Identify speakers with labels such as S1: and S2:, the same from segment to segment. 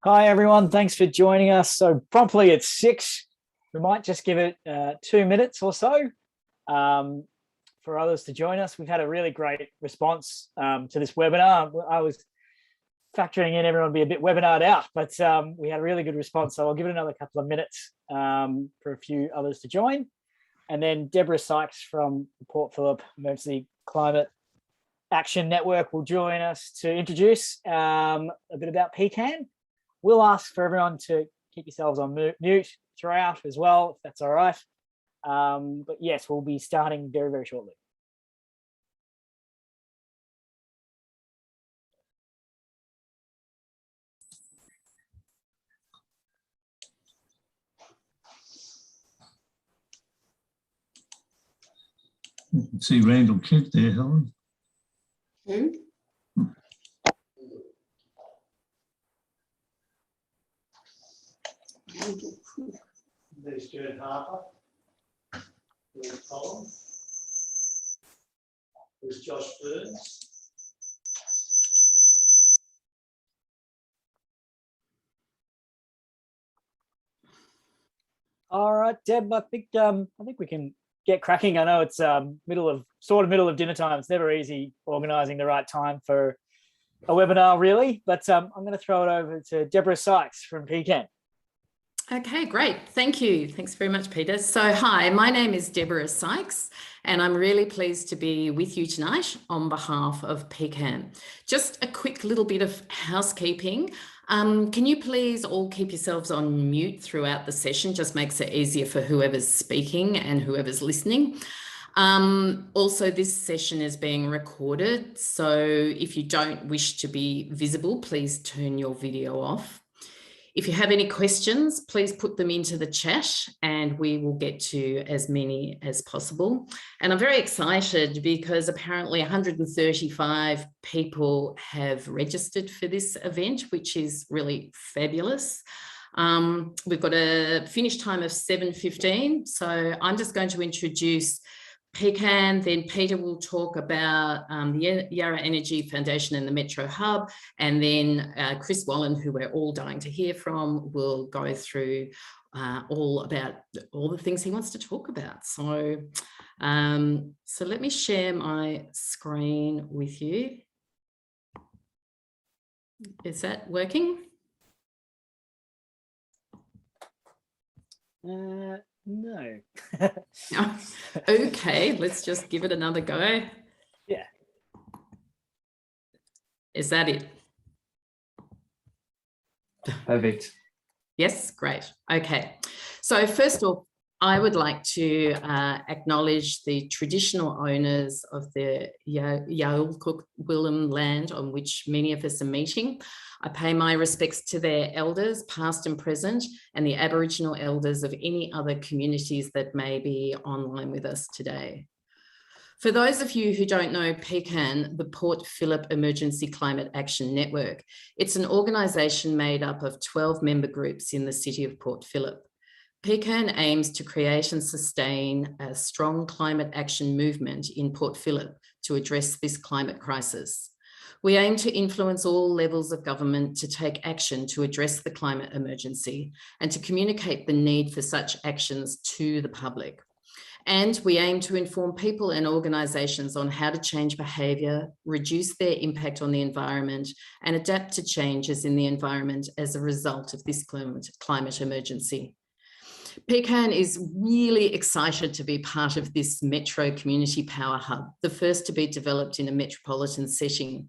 S1: Hi, everyone. Thanks for joining us. So promptly at 6, we might just give it 2 minutes or so for others to join us. We've had a really great response to this webinar. I was factoring in everyone be a bit webinared out, but we had a really good response. So I'll give it another couple of minutes for a few others to join. And then Deborah Sykes from the Port Phillip Emergency Climate Action Network will join us to introduce a bit about PCAN. We'll ask for everyone to keep yourselves on mute throughout as well, if that's all right. But yes, we'll be starting very, very shortly.
S2: You can see Randall Kent there, Helen.
S3: There's Stuart Harper. There's Colin. There's Josh Burns.
S1: All right, Deb, I think we can get cracking. I know it's middle of dinner time. It's never easy organising the right time for a webinar, really. But I'm going to throw it over to Deborah Sykes from PCAN.
S4: Okay, great. Thank you. Thanks very much, Peter. So hi, my name is Deborah Sykes, and I'm really pleased to be with you tonight on behalf of PCAN. Just a quick little bit of housekeeping. Can you please all keep yourselves on mute throughout the session? Just makes it easier for whoever's speaking and whoever's listening. Also, this session is being recorded, so if you don't wish to be visible, please turn your video off. If you have any questions, please put them into the chat and we will get to as many as possible. And I'm very excited because apparently 135 people have registered for this event, which is really fabulous. We've got a finish time of 7:15. So I'm just going to introduce PCAN, then Peter will talk about the Yarra Energy Foundation and the Metro Hub, and then Chris Wallen, who we're all dying to hear from, will go through all about all the things he wants to talk about. So, so let me share my screen with you. Is that working?
S1: No.
S4: Okay, let's just give it another go.
S1: Yeah.
S4: Is that it?
S1: Perfect.
S4: Yes, great. Okay. So first off, I would like to acknowledge the traditional owners of the Yalukuk Willem land on which many of us are meeting. I pay my respects to their elders, past and present, and the Aboriginal elders of any other communities that may be online with us today. For those of you who don't know PCAN, the Port Phillip Emergency Climate Action Network, it's an organisation made up of 12 member groups in the city of Port Phillip. PCAN aims to create and sustain a strong climate action movement in Port Phillip to address this climate crisis. We aim to influence all levels of government to take action to address the climate emergency and to communicate the need for such actions to the public. And we aim to inform people and organisations on how to change behaviour, reduce their impact on the environment, and adapt to changes in the environment as a result of this climate emergency. PCAN is really excited to be part of this Metro Community Power Hub, the first to be developed in a metropolitan setting.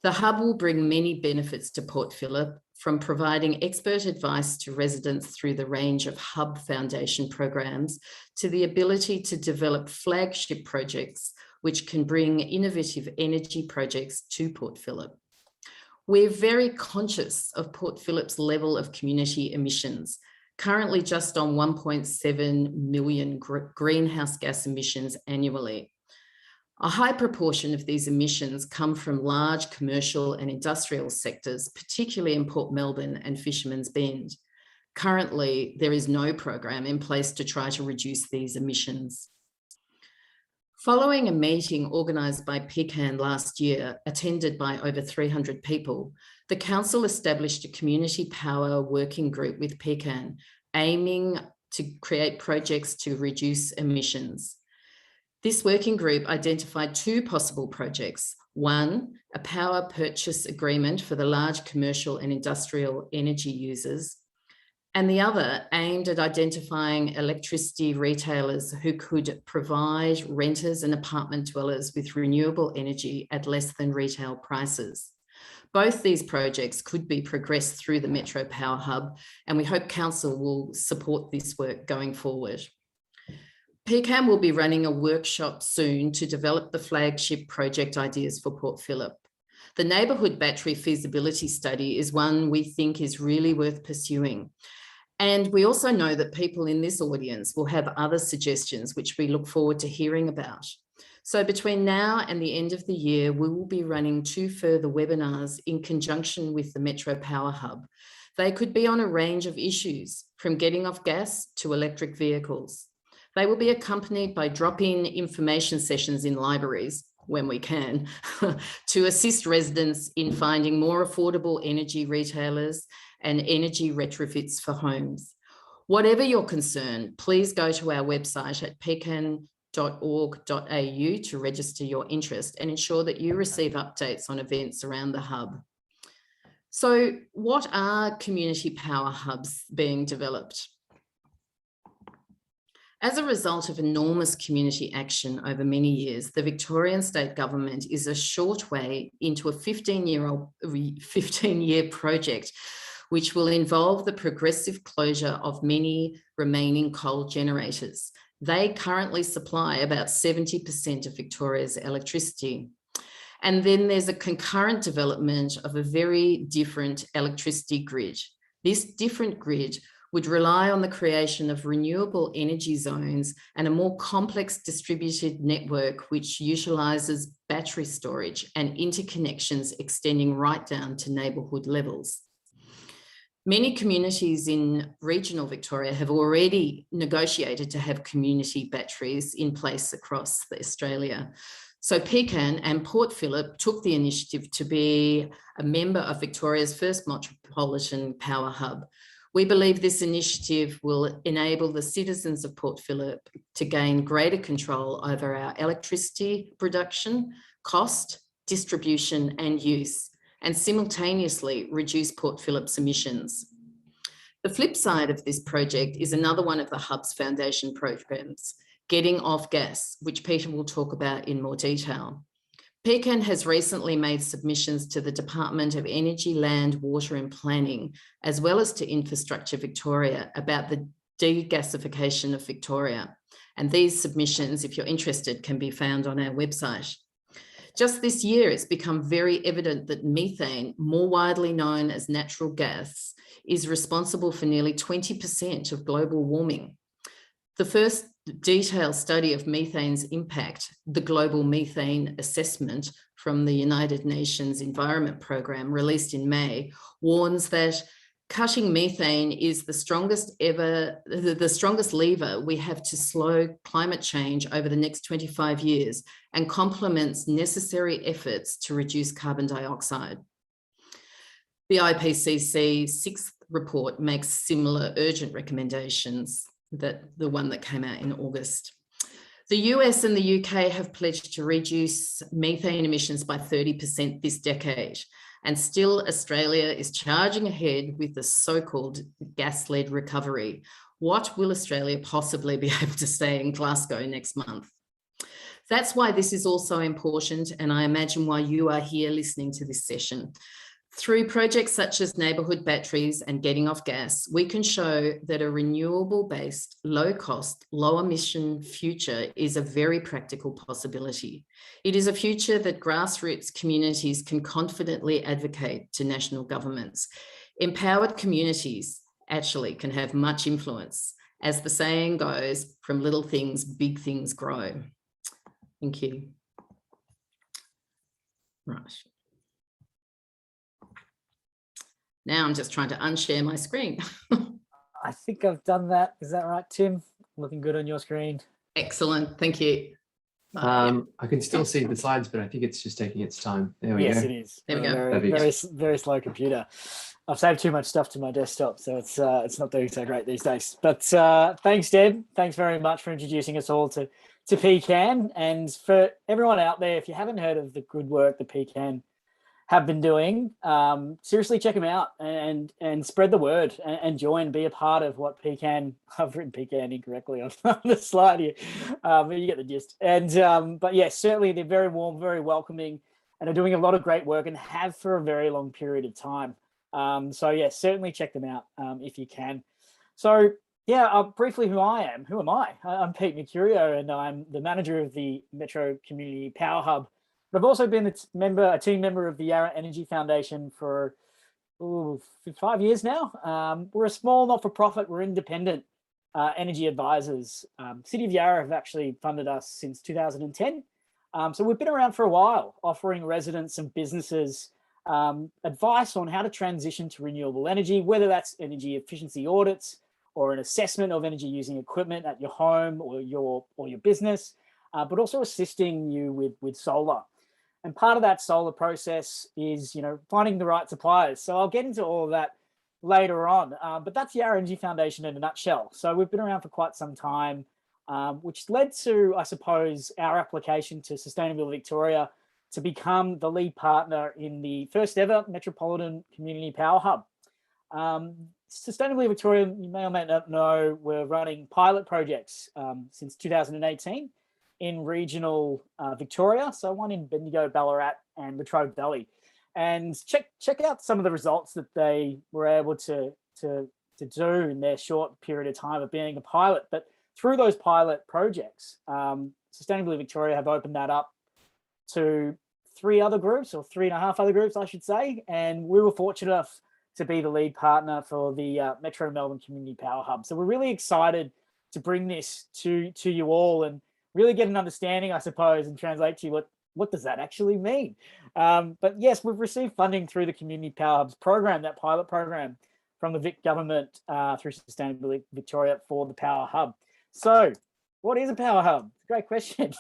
S4: The hub will bring many benefits to Port Phillip, from providing expert advice to residents through the range of Hub Foundation programs to the ability to develop flagship projects which can bring innovative energy projects to Port Phillip. We're very conscious of Port Phillip's level of community emissions, currently just on 1.7 million greenhouse gas emissions annually. A high proportion of these emissions come from large commercial and industrial sectors, particularly in Port Melbourne and Fisherman's Bend. Currently, there is no program in place to try to reduce these emissions. Following a meeting organised by PCAN last year, attended by over 300 people, the Council established a community power working group with PCAN, aiming to create projects to reduce emissions. This working group identified two possible projects. One, a power purchase agreement for the large commercial and industrial energy users, and the other aimed at identifying electricity retailers who could provide renters and apartment dwellers with renewable energy at less than retail prices. Both these projects could be progressed through the Metro Power Hub, and we hope Council will support this work going forward. PCAN will be running a workshop soon to develop the flagship project ideas for Port Phillip. The neighbourhood battery feasibility study is one we think is really worth pursuing. And we also know that people in this audience will have other suggestions which we look forward to hearing about. So between now and the end of the year, we will be running 2 further webinars in conjunction with the Metro Power Hub. They could be on a range of issues, from getting off gas to electric vehicles. They will be accompanied by drop-in information sessions in libraries, when we can, to assist residents in finding more affordable energy retailers and energy retrofits for homes. Whatever your concern, please go to our website at pcan.org.au to register your interest and ensure that you receive updates on events around the hub. So what are community power hubs being developed? As a result of enormous community action over many years, the Victorian state government is a short way into a 15-year project, which will involve the progressive closure of many remaining coal generators. They currently supply about 70% of Victoria's electricity. And then there's a concurrent development of a very different electricity grid. This different grid would rely on the creation of renewable energy zones and a more complex distributed network which utilises battery storage and interconnections extending right down to neighbourhood levels. Many communities in regional Victoria have already negotiated to have community batteries in place across Australia. So PCAN and Port Phillip took the initiative to be a member of Victoria's first metropolitan power hub. We believe this initiative will enable the citizens of Port Phillip to gain greater control over our electricity production, cost, distribution and use, and simultaneously reduce Port Phillip's emissions. The flip side of this project is another one of the Hub's foundation programs, Getting Off Gas, which Peter will talk about in more detail. PCAN has recently made submissions to the Department of Energy, Land, Water and Planning, as well as to Infrastructure Victoria, about the degasification of Victoria. And these submissions, if you're interested, can be found on our website. Just this year, it's become very evident that methane, more widely known as natural gas, is responsible for nearly 20% of global warming. The first detailed study of methane's impact, the Global Methane Assessment from the United Nations Environment Programme, released in May, warns that cutting methane is the strongest lever we have to slow climate change over the next 25 years and complements necessary efforts to reduce carbon dioxide. The IPCC 6th report makes similar urgent recommendations, that the one that came out in August. The US and the UK have pledged to reduce methane emissions by 30% this decade, and still Australia is charging ahead with the so-called gas-led recovery. What will Australia possibly be able to say in Glasgow next month? That's why this is also important, and I imagine why you are here listening to this session. Through projects such as neighbourhood batteries and Getting Off Gas, we can show that a renewable-based, low-cost, low-emission future is a very practical possibility. It is a future that grassroots communities can confidently advocate to national governments. Empowered communities actually can have much influence. As the saying goes, from little things, big things grow. Thank you. Right. Now I'm just trying to unshare my screen.
S1: I think I've done that. Is that right, Tim? Looking good on your screen.
S4: Excellent. Thank you.
S5: I can still see the slides, but I think it's just taking its time. There we
S1: Yes,
S5: go.
S1: it is.
S4: There we go.
S1: Very,
S5: Perfect.
S1: very slow computer. I've saved too much stuff to my desktop, so it's not doing so great these days. But thanks, Deb. Thanks very much for introducing us all to PCAN. And for everyone out there, if you haven't heard of the good work the PCAN have been doing, seriously check them out and spread the word and join, be a part of what PCAN. I've written PCAN incorrectly on the slide here, but you get the gist. And but yes, certainly they're very warm, very welcoming, and are doing a lot of great work and have for a very long period of time. So yeah, certainly check them out if you can. So yeah, briefly, who I am. Who am I? I'm Pete Mercurio, and I'm the manager of the Metro Community Power Hub. But I've also been a team member of the Yarra Energy Foundation for 5 years now. We're a small not-for-profit. We're independent energy advisors. City of Yarra have actually funded us since 2010. So we've been around for a while, offering residents and businesses advice on how to transition to renewable energy, whether that's energy efficiency audits or an assessment of energy using equipment at your home or your business, but also assisting you with solar. And part of that solar process is, finding the right suppliers. So I'll get into all of that later on, but that's the Yarra Energy Foundation in a nutshell. So we've been around for quite some time, which led to, I suppose, our application to Sustainability Victoria to become the lead partner in the first ever Metropolitan Community Power Hub. Sustainability Victoria, you may or may not know, we're running pilot projects since 2018 in regional Victoria. So one in Bendigo, Ballarat and Latrobe Valley. And check out some of the results that they were able to do in their short period of time of being a pilot. But through those pilot projects, Sustainability Victoria have opened that up to 3 other groups, or 3.5 other groups, I should say. And we were fortunate enough to be the lead partner for the Metro Melbourne Community Power Hub. So we're really excited to bring this to you all and really get an understanding, I suppose, and translate to you what does that actually mean. But yes, we've received funding through the Community Power Hubs program, that pilot program from the Vic government through Sustainability Victoria for the Power Hub. So what is a Power Hub? Great question.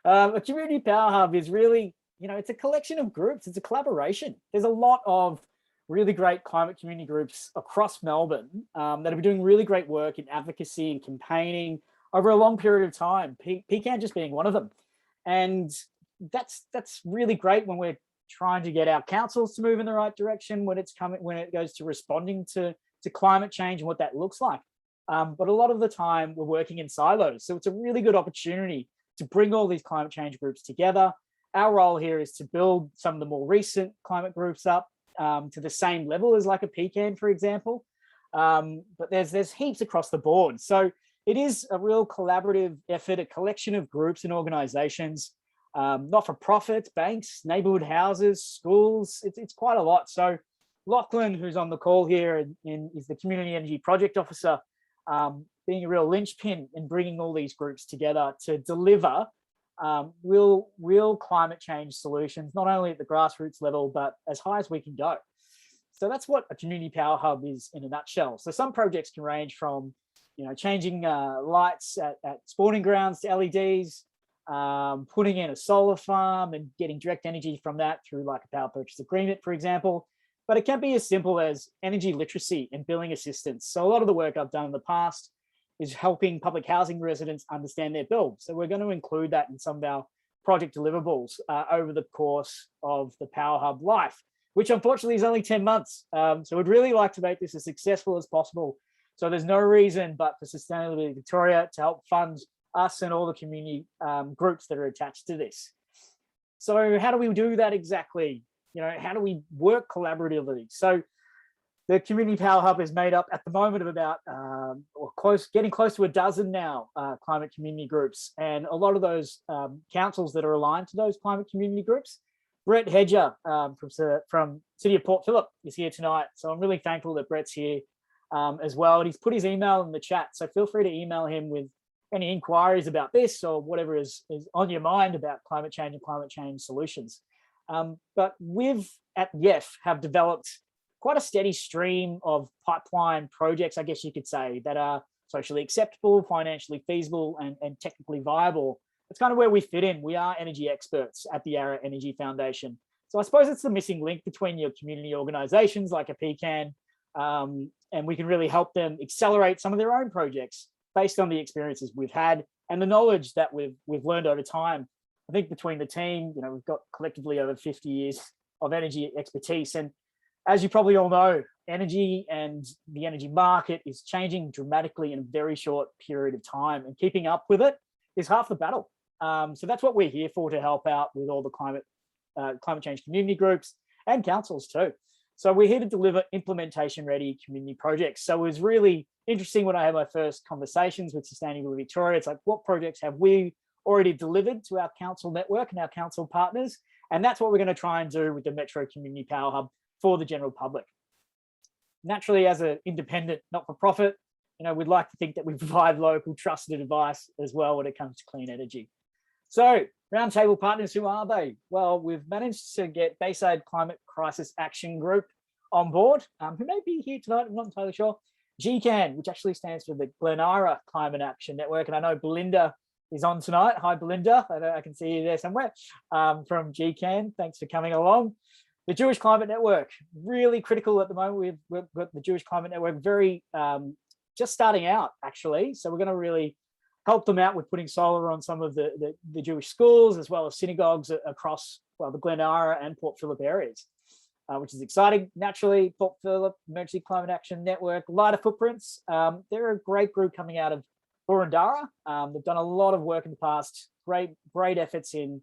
S1: A Community Power Hub is really, it's a collection of groups. It's a collaboration. There's a lot of really great climate community groups across Melbourne that have been doing really great work in advocacy and campaigning over a long period of time, PCAN just being one of them. And that's really great when we're trying to get our councils to move in the right direction, when it goes to responding to climate change and what that looks like. But a lot of the time we're working in silos. So it's a really good opportunity to bring all these climate change groups together. Our role here is to build some of the more recent climate groups up to the same level as like a PCAN, for example. But there's heaps across the board. So it is a real collaborative effort, a collection of groups and organizations, not-for-profits, banks, neighborhood houses, schools. It's quite a lot. So Lachlan, who's on the call here and is the Community Energy Project Officer, being a real linchpin in bringing all these groups together to deliver real climate change solutions, not only at the grassroots level, but as high as we can go. So that's what a community power hub is in a nutshell. So some projects can range from, changing lights at sporting grounds to LEDs, putting in a solar farm and getting direct energy from that through like a power purchase agreement, for example. But it can be as simple as energy literacy and billing assistance. So a lot of the work I've done in the past is helping public housing residents understand their bill. So we're going to include that in some of our project deliverables over the course of the Power Hub life, which unfortunately is only 10 months. So we'd really like to make this as successful as possible. So there's no reason but for Sustainability Victoria to help fund us and all the community groups that are attached to this. So how do we do that exactly? How do we work collaboratively? So the Community Power Hub is made up at the moment of about getting close to a dozen now climate community groups, and a lot of those councils that are aligned to those climate community groups. Brett Hedger from City of Port Phillip is here tonight, so I'm really thankful that Brett's here as well. And he's put his email in the chat, so feel free to email him with any inquiries about this or whatever is on your mind about climate change and climate change solutions. But we've at YEF have developed quite a steady stream of pipeline projects, I guess you could say, that are socially acceptable, financially feasible, and technically viable that's kind of where we fit in. We are energy experts at the Yarra Energy Foundation. So I suppose it's the missing link between your community organisations like a PCAN, and we can really help them accelerate some of their own projects based on the experiences we've had and the knowledge that we've learned over time. I think between the team, we've got collectively over 50 years of energy expertise. And as you probably all know, energy and the energy market is changing dramatically in a very short period of time, and keeping up with it is half the battle. So that's what we're here for, to help out with all the climate change community groups and councils too. So we're here to deliver implementation-ready community projects. So it was really interesting when I had my first conversations with Sustainability Victoria. It's like, what projects have we already delivered to our council network and our council partners? And that's what we're going to try and do with the Metro Community Power Hub for the general public. Naturally, as an independent not-for-profit, we'd like to think that we provide local trusted advice as well when it comes to clean energy. So roundtable partners, who are they? Well, we've managed to get Bayside Climate Crisis Action Group on board, who may be here tonight, I'm not entirely sure. GCAN, which actually stands for the Glenara Climate Action Network. And I know Belinda is on tonight. Hi, Belinda. I can see you there somewhere, from GCAN. Thanks for coming along. The Jewish Climate Network, really critical at the moment. We've got the Jewish Climate Network very just starting out, actually. So we're going to really help them out with putting solar on some of the Jewish schools, as well as synagogues across, well, the Glenara and Port Phillip areas, which is exciting. Naturally, Port Phillip Emergency Climate Action Network, Lighter Footprints. They're a great group coming out of Burundara. They've done a lot of work in the past, great efforts in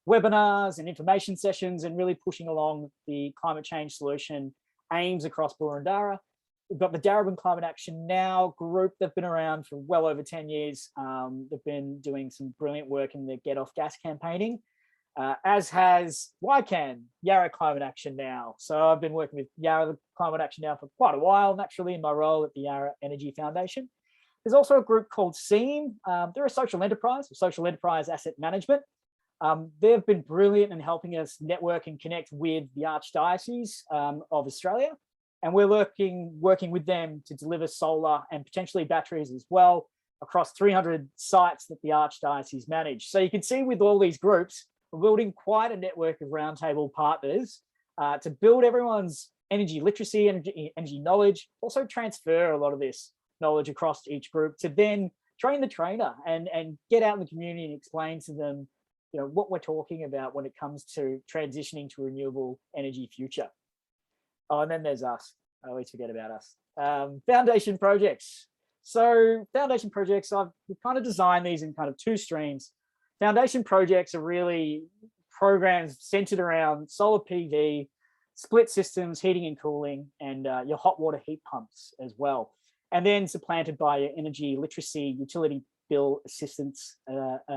S1: webinars and information sessions, and really pushing along the climate change solution aims across Burundara. We've got the Darabin Climate Action Now group. They've been around for well over 10 years. They've been doing some brilliant work in the Get Off Gas campaigning, as has YCAN, Yarra Climate Action Now. So I've been working with Yarra Climate Action Now for quite a while, naturally, in my role at the Yarra Energy Foundation. There's also a group called SEAM. They're a social enterprise asset management. They've been brilliant in helping us network and connect with the Archdiocese of Australia. And we're working with them to deliver solar and potentially batteries as well across 300 sites that the Archdiocese manage. So you can see with all these groups, we're building quite a network of roundtable partners to build everyone's energy literacy and energy knowledge, also transfer a lot of this knowledge across each group to then train the trainer and get out in the community and explain to them, what we're talking about when it comes to transitioning to a renewable energy future. Oh, and then there's us. I always forget about us. Foundation projects. So foundation projects, we've kind of designed these in kind of two streams. Foundation projects are really programs centered around solar PV, split systems, heating and cooling, and your hot water heat pumps as well. And then supplanted by your energy literacy utility bill assistance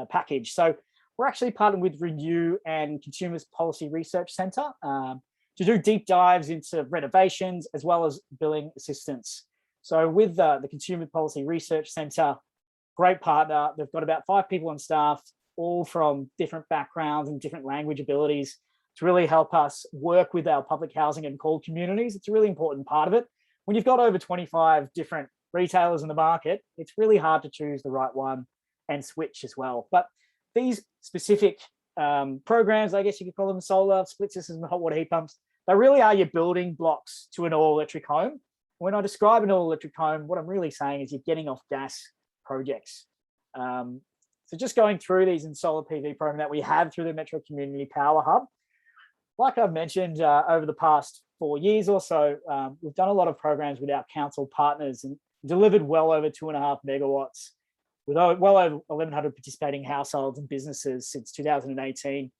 S1: package. So we're actually partnered with Renew and Consumers Policy Research Centre to do deep dives into renovations as well as billing assistance. So with the Consumer Policy Research Centre, great partner. They've got about 5 people on staff, all from different backgrounds and different language abilities, to really help us work with our public housing and call communities. It's a really important part of it. When you've got over 25 different retailers in the market, it's really hard to choose the right one and switch as well. But these specific programs, I guess you could call them solar, split systems, and hot water heat pumps, they really are your building blocks to an all-electric home. When I describe an all-electric home, what I'm really saying is you're getting off gas projects. So just going through these in solar PV program that we have through the Metro Community Power Hub, like I've mentioned, over the past 4 years or so, we've done a lot of programs with our council partners and delivered well over 2.5 megawatts with well over 1,100 participating households and businesses since 2018.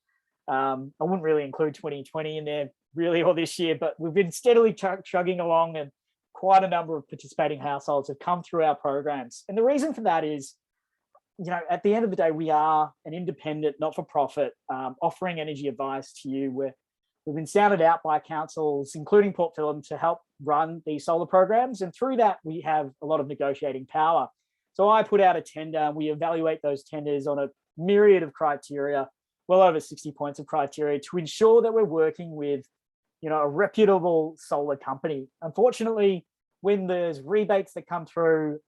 S1: I wouldn't really include 2020 in there really, or this year, but we've been steadily chugging along, and quite a number of participating households have come through our programs. And the reason for that is, at the end of the day, we are an independent, not-for-profit, offering energy advice to you. We've been sounded out by councils, including Port Phillip, to help run these solar programs. And through that, we have a lot of negotiating power. So I put out a tender. We evaluate those tenders on a myriad of criteria, well over 60 points of criteria, to ensure that we're working with, a reputable solar company. Unfortunately, when there's rebates that come through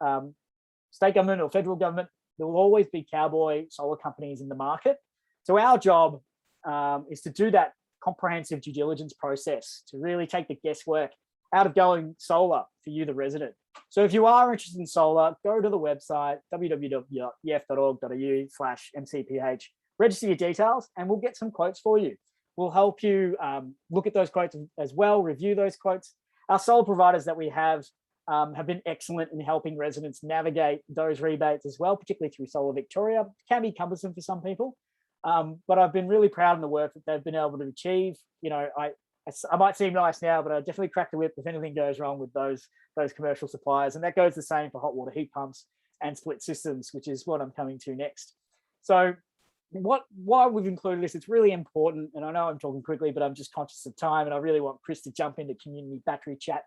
S1: state government or federal government, there will always be cowboy solar companies in the market. So our job is to do that comprehensive due diligence process to really take the guesswork out of going solar for you, the resident. So if you are interested in solar, go to the website, www.yef.org.au/MCPH, register your details, and we'll get some quotes for you. We'll help you look at those quotes as well, review those quotes. Our solar providers that we have been excellent in helping residents navigate those rebates as well, particularly through Solar Victoria. It can be cumbersome for some people, but I've been really proud of the work that they've been able to achieve. You know, I might seem nice now, but I definitely crack the whip if anything goes wrong with those commercial suppliers. And that goes the same for hot water heat pumps and split systems, which is what I'm coming to next. So why we've included this, it's really important. And I know I'm talking quickly, but I'm just conscious of time. And I really want Chris to jump into community battery chat.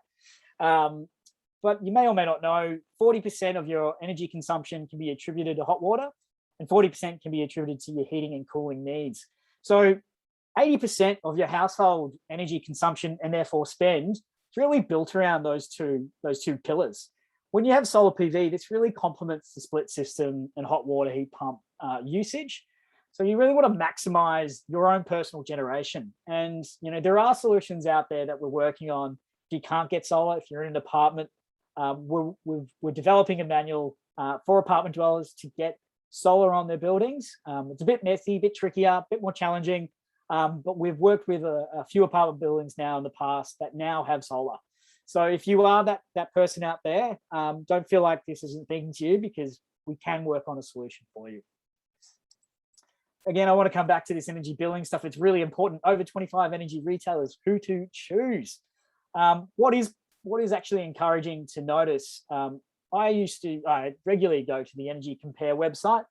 S1: But you may or may not know, 40% of your energy consumption can be attributed to hot water and 40% can be attributed to your heating and cooling needs. So 80% of your household energy consumption and therefore spend is really built around those two pillars. When you have solar PV, this really complements the split system and hot water heat pump usage. So you really want to maximize your own personal generation. And you know, there are solutions out there that we're working on. If you can't get solar, if you're in an apartment, we're developing a manual for apartment dwellers to get solar on their buildings. It's a bit messy, a bit trickier, a bit more challenging, but we've worked with a few apartment buildings now in the past that now have solar. So if you are that person out there, don't feel like this isn't speaking to you, because we can work on a solution for you. Again, I want to come back to this energy billing stuff. It's really important. Over 25 energy retailers, who to choose. What is actually encouraging to notice, I regularly go to the Energy Compare website,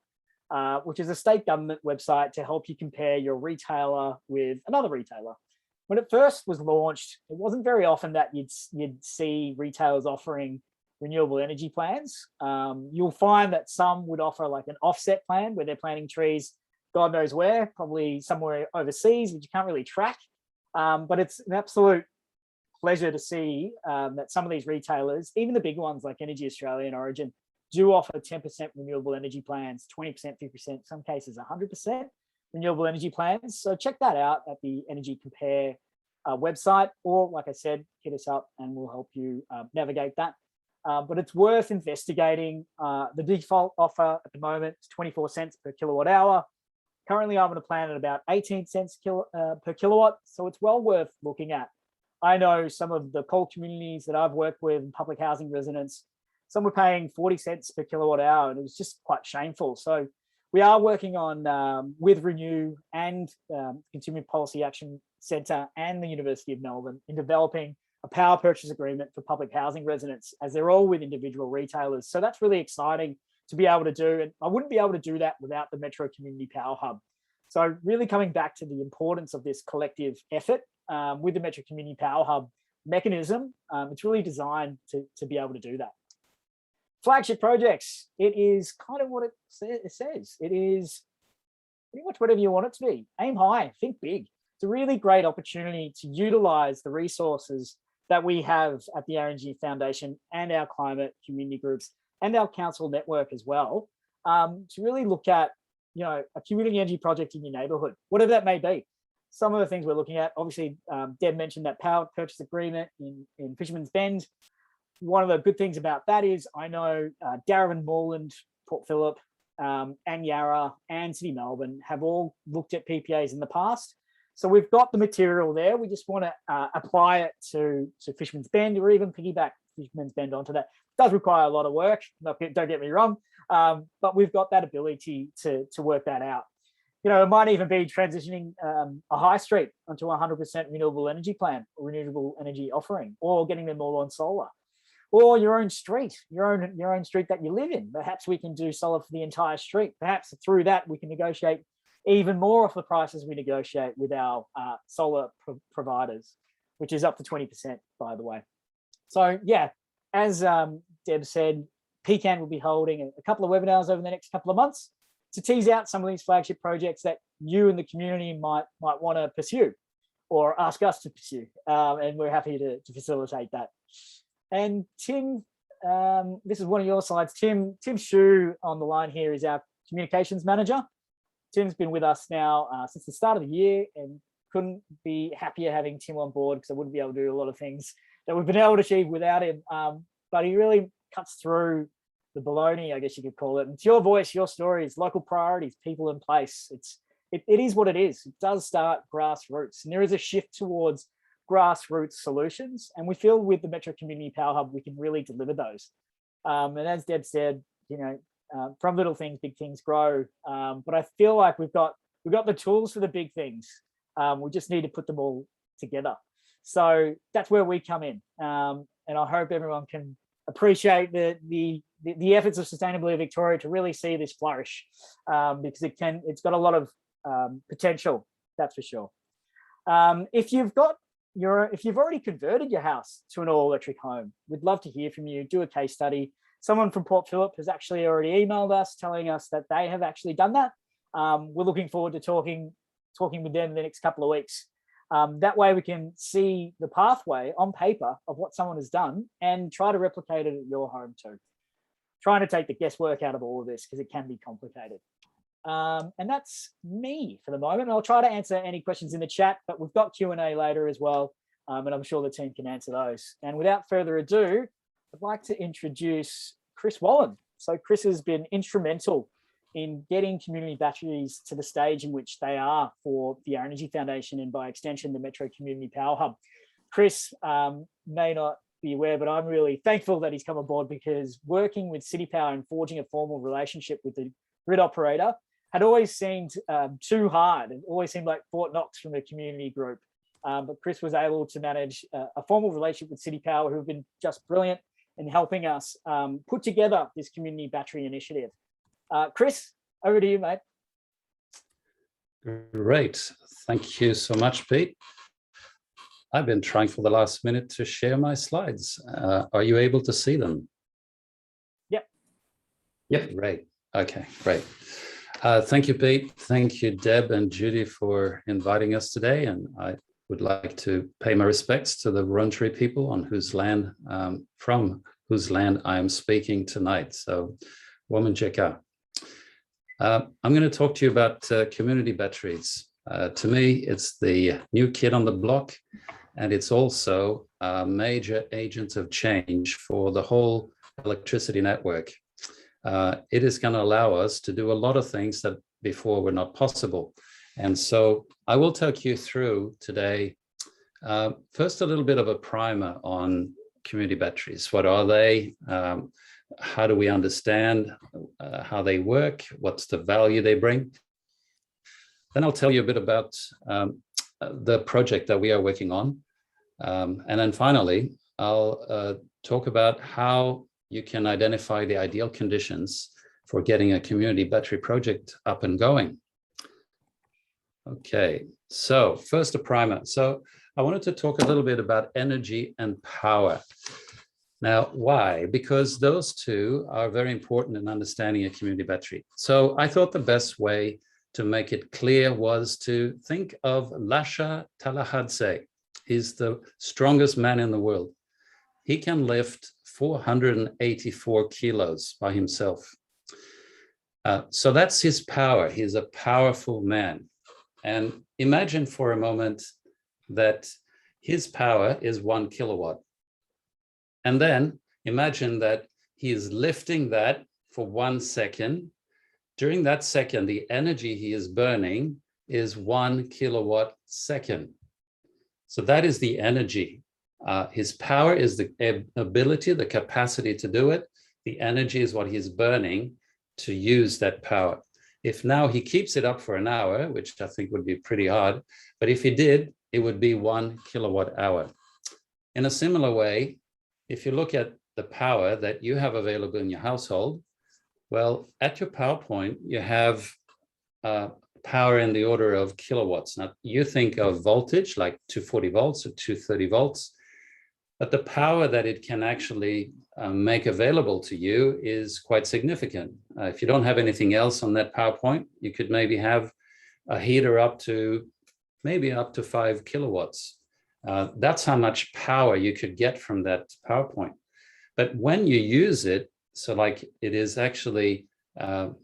S1: which is a state government website to help you compare your retailer with another retailer. When it first was launched, it wasn't very often that you'd see retailers offering renewable energy plans. You'll find that some would offer like an offset plan where they're planting trees, God knows where, probably somewhere overseas, which you can't really track. But it's an absolute pleasure to see that some of these retailers, even the big ones like Energy Australia and Origin, do offer 10% renewable energy plans, 20%, 50%, some cases 100% renewable energy plans. So check that out at the Energy Compare website, or like I said, hit us up and we'll help you navigate that. But it's worth investigating. The default offer at the moment is 24 cents per kilowatt hour. Currently, I'm on a plan at about 18 cents per kilowatt. So it's well worth looking at. I know some of the coal communities that I've worked with, public housing residents, some were paying 40 cents per kilowatt hour, and it was just quite shameful. So we are working on, with Renew and Consumer Policy Action Centre and the University of Melbourne, in developing a power purchase agreement for public housing residents, as they're all with individual retailers. So that's really exciting to be able to do. And I wouldn't be able to do that without the Metro Community Power Hub. So really coming back to the importance of this collective effort with the Metro Community Power Hub mechanism, it's really designed to be able to do that. Flagship projects, it is kind of what it says. It is pretty much whatever you want it to be. Aim high, think big. It's a really great opportunity to utilize the resources that we have at the RNG Foundation and our climate community groups and our council network as well, to really look at, you know, a community energy project in your neighborhood, whatever that may be. Some of the things we're looking at, obviously, Deb mentioned that power purchase agreement in Fisherman's Bend. One of the good things about that is I know Darwin, Moreland, Port Phillip, and Yarra and City Melbourne have all looked at PPAs in the past. So we've got the material there. We just want to apply it to Fisherman's Bend, or even piggyback Fisherman's Bend onto that. It does require a lot of work, don't get me wrong, but we've got that ability to work that out. You know, it might even be transitioning a high street onto a 100% renewable energy plan or renewable energy offering, or getting them all on solar, or your own street, your own street that you live in. Perhaps we can do solar for the entire street. Perhaps through that we can negotiate even more off the prices we negotiate with our solar providers, which is up to 20%, by the way. So yeah, as Deb said, PCAN will be holding a couple of webinars over the next couple of months to tease out some of these flagship projects that you and the community might want to pursue or ask us to pursue. And we're happy to facilitate that. And Tim, this is one of your slides. Tim Shu on the line here is our communications manager. Tim's been with us now since the start of the year, and couldn't be happier having Tim on board, because I wouldn't be able to do a lot of things that we've been able to achieve without him. But he really cuts through the baloney, I guess you could call it. It's your voice, your stories, local priorities, people in place. It is what it is. It does start grassroots, and there is a shift towards grassroots solutions. And we feel with the Metro Community Power Hub, we can really deliver those. And as Deb said, from little things, big things grow. But I feel like we've got the tools for the big things. We just need to put them all together. So that's where we come in. And I hope everyone can appreciate the efforts of Sustainability Victoria to really see this flourish, because it's got a lot of potential, that's for sure. If you've already converted your house to an all-electric home, we'd love to hear from you. Do a case study. Someone from Port Phillip has actually already emailed us telling us that they have actually done that. We're looking forward to talking with them in the next couple of weeks. That way we can see the pathway on paper of what someone has done and try to replicate it at your home too. Trying to take the guesswork out of all of this, because it can be complicated. And that's me for the moment. I'll try to answer any questions in the chat, but we've got Q&A later as well. And I'm sure the team can answer those. And without further ado, I'd like to introduce Chris Wallen. So Chris has been instrumental in getting community batteries to the stage in which they are for the Our Energy Foundation, and by extension, the Metro Community Power Hub. Chris may not be aware, but I'm really thankful that he's come aboard, because working with City Power and forging a formal relationship with the grid operator had always seemed too hard. It always seemed like Fort Knox from a community group. But Chris was able to manage a formal relationship with City Power, who have been just brilliant in helping us put together this community battery initiative. Chris, over to you, mate.
S6: Great. Thank you so much, Pete. I've been trying for the last minute to share my slides. Are you able to see them?
S1: Yep.
S5: Yep.
S6: Great. Okay, great. Thank you, Pete. Thank you, Deb and Judy, for inviting us today. And I would like to pay my respects to the Wurundjeri people on whose land, from whose land I am speaking tonight. So, Wominjeka. I'm going to talk to you about community batteries. To me, it's the new kid on the block, and it's also a major agent of change for the whole electricity network. It is going to allow us to do a lot of things that before were not possible. And so I will take you through today, first a little bit of a primer on community batteries. What are they? How do we understand how they work? What's the value they bring? Then I'll tell you a bit about the project that we are working on. And then finally, I'll talk about how you can identify the ideal conditions for getting a community battery project up and going. Okay, so first a primer. So I wanted to talk a little bit about energy and power. Now, why? Because those two are very important in understanding a community battery. So I thought the best way to make it clear was to think of Lasha Talahadze. He's the strongest man in the world. He can lift 484 kilos by himself. So that's his power. He's a powerful man. And imagine for a moment that his power is 1 kilowatt. And then imagine that he is lifting that for 1 second. During that second, the energy he is burning is 1 kilowatt second. So that is the energy. His power is the ability, the capacity to do it. The energy is what he's burning to use that power. If now he keeps it up for an hour, which I think would be pretty hard, but if he did, it would be 1 kilowatt hour. In a similar way, if you look at the power that you have available in your household, well, at your power point, you have power in the order of kilowatts. Now, you think of voltage like 240 volts or 230 volts, but the power that it can actually make available to you is quite significant. If you don't have anything else on that power point, you could maybe have a heater up to 5 kilowatts. That's how much power you could get from that power point. But when you use it, so like it is actually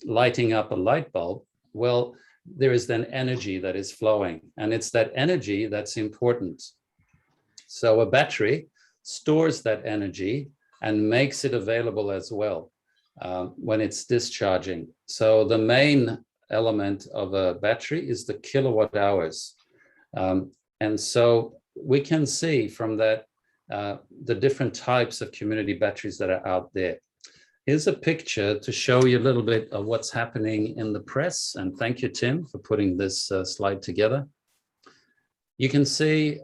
S6: lighting up a light bulb, well, there is then energy that is flowing, and it's that energy that's important. So a battery stores that energy and makes it available as well when it's discharging. So the main element of a battery is the kilowatt hours. And so we can see from that the different types of community batteries that are out there. Here's a picture to show you a little bit of what's happening in the press. And thank you, Tim, for putting this slide together. You can see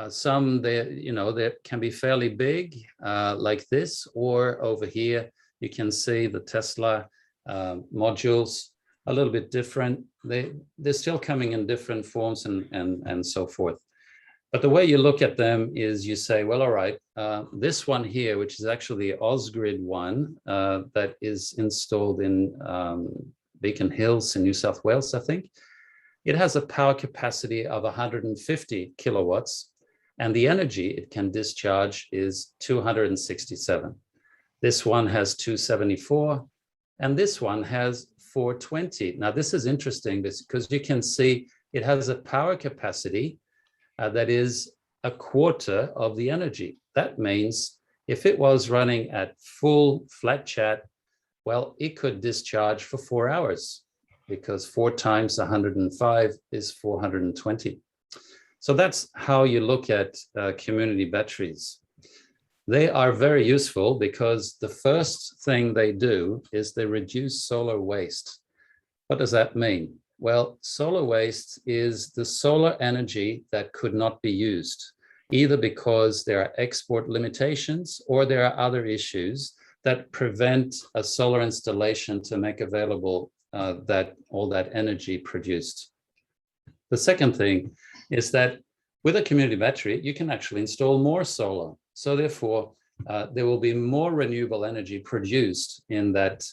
S6: some there, that can be fairly big like this, or over here, you can see the Tesla modules, a little bit different. They're still coming in different forms and so forth. But the way you look at them is you say, well, all right, this one here, which is actually the Ausgrid one that is installed in Beacon Hills in New South Wales, I think. It has a power capacity of 150 kilowatts, and the energy it can discharge is 267. This one has 274, and this one has 420. Now, this is interesting because you can see it has a power capacity that is a quarter of the energy. That means if it was running at full flat chat, well, it could discharge for 4 hours, because 4 times 105 is 420. So that's how you look at community batteries. They are very useful because the first thing they do is they reduce solar waste. What does that mean? Well, solar waste is the solar energy that could not be used, either because there are export limitations or there are other issues that prevent a solar installation to make available all that energy produced. The second thing is that with a community battery, you can actually install more solar. So therefore, there will be more renewable energy produced in that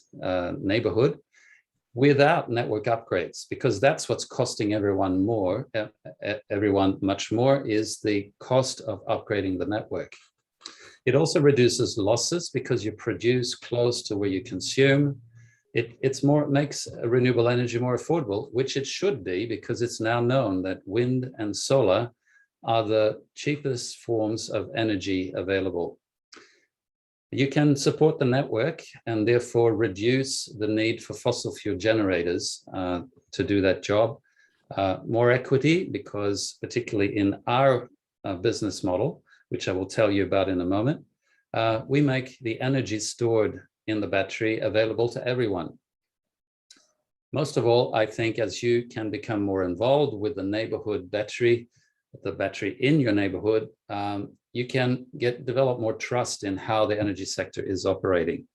S6: neighborhood without network upgrades, because that's what's costing everyone more. Everyone much more is the cost of upgrading the network. It also reduces losses because you produce close to where you consume. It makes renewable energy more affordable, which it should be, because it's now known that wind and solar are the cheapest forms of energy available. You can support the network and therefore reduce the need for fossil fuel generators to do that job. More equity, because particularly in our business model, which I will tell you about in a moment, we make the energy stored in the battery available to everyone. Most of all, I think as you can become more involved with the neighborhood battery, the battery in your neighborhood, you can develop more trust in how the energy sector is operating.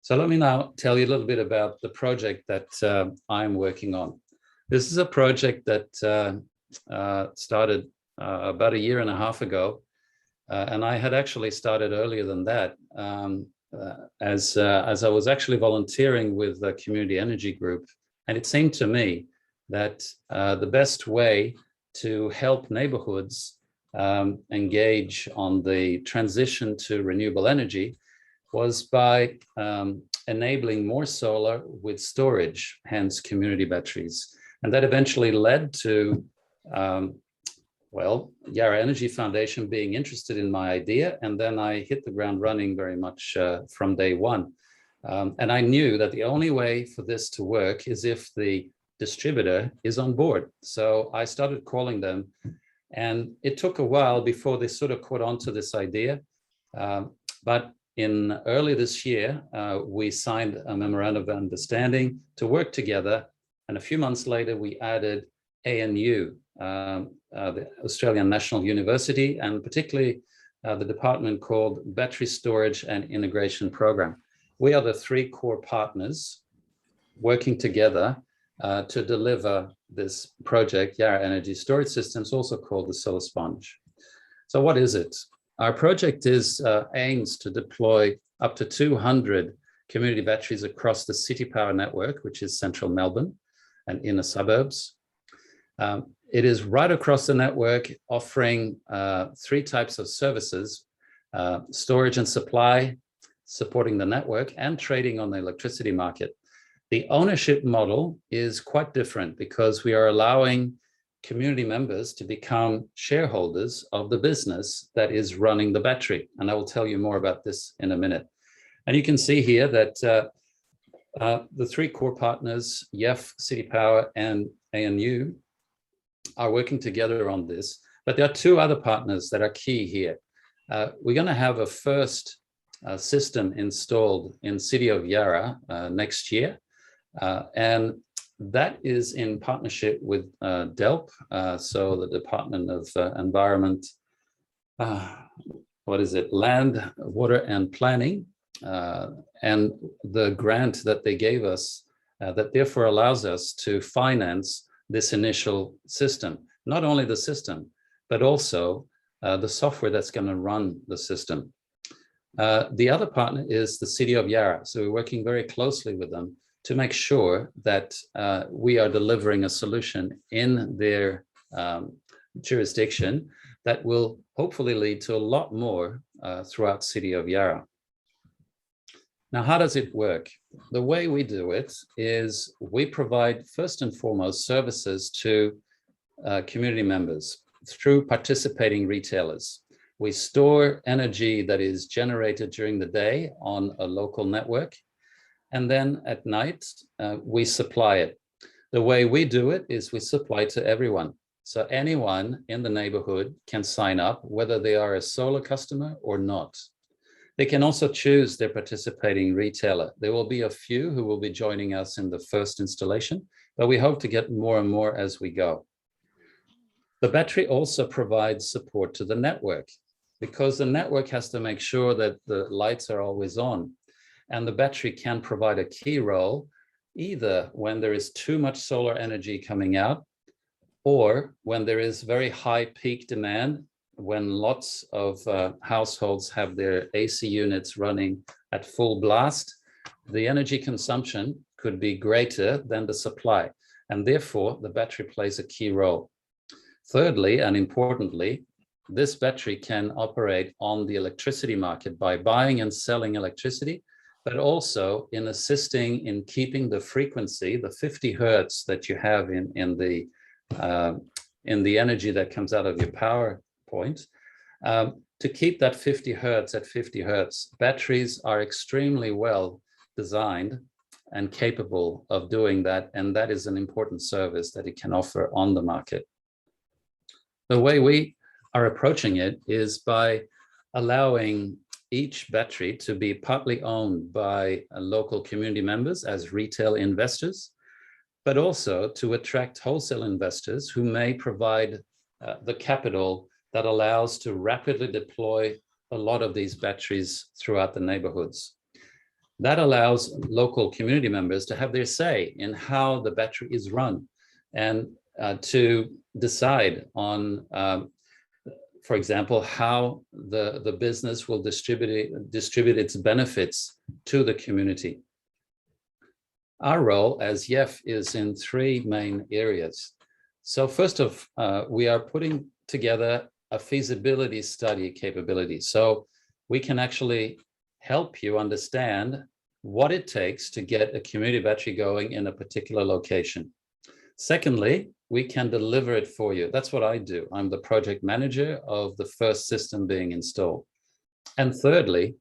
S6: So let me now tell you a little bit about the project that I'm working on. This is a project that started about 1.5 years ago, and I had actually started earlier than that, as I was actually volunteering with the Community Energy Group, and it seemed to me that the best way to help neighborhoods engage on the transition to renewable energy was by enabling more solar with storage, hence community batteries. And that eventually led to, Yarra Energy Foundation being interested in my idea. And then I hit the ground running very much from day one. And I knew that the only way for this to work is if the distributor is on board. So I started calling them, and it took a while before they sort of caught on to this idea. But in early this year, we signed a memorandum of understanding to work together. And a few months later, we added ANU, the Australian National University, and particularly the department called Battery Storage and Integration Program. We are the 3 core partners working together to deliver this project, Yarra Energy Storage Systems, also called the Solar Sponge. So what is it? Our project aims to deploy up to 200 community batteries across the City Power network, which is central Melbourne and inner suburbs. It is right across the network, offering 3 types of services. storage and supply, supporting the network, and trading on the electricity market. The ownership model is quite different because we are allowing community members to become shareholders of the business that is running the battery. And I will tell you more about this in a minute. And you can see here that the three core partners, YEF, City Power, and ANU, are working together on this. But there are two other partners that are key here. We're going to have a first system installed in City of Yarra next year. And that is in partnership with DELP, so the Department of Environment, Land, Water and Planning, and the grant that they gave us that therefore allows us to finance this initial system, not only the system, but also the software that's going to run the system. The other partner is the City of Yarra. So we're working very closely with them to make sure that we are delivering a solution in their jurisdiction that will hopefully lead to a lot more throughout City of Yarra. Now, how does it work? The way we do it is we provide first and foremost services to community members through participating retailers. We store energy that is generated during the day on a local network, and then at night we supply it. The way we do it is we supply to everyone. So anyone in the neighborhood can sign up, whether they are a solar customer or not. They can also choose their participating retailer. There will be a few who will be joining us in the first installation, but we hope to get more and more as we go. The battery also provides support to the network because the network has to make sure that the lights are always on. And the battery can provide a key role either when there is too much solar energy coming out or when there is very high peak demand, when lots of households have their AC units running at full blast, the energy consumption could be greater than the supply, and therefore the battery plays a key role. Thirdly, and importantly, this battery can operate on the electricity market by buying and selling electricity, but also in assisting in keeping the frequency, the 50 hertz that you have in the energy that comes out of your power point, to keep that 50 hertz at 50 hertz. Batteries are extremely well designed and capable of doing that, and that is an important service that it can offer on the market. The way we are approaching it is by allowing each battery to be partly owned by local community members as retail investors, but also to attract wholesale investors who may provide the capital that allows to rapidly deploy a lot of these batteries throughout the neighborhoods. That allows local community members to have their say in how the battery is run and to decide on, for example, how the business will distribute its benefits to the community. Our role as YEF is in three main areas. So first we are putting together a feasibility study capability. So we can actually help you understand what it takes to get a community battery going in a particular location. Secondly, we can deliver it for you. That's what I do. I'm the project manager of the first system being installed. And thirdly,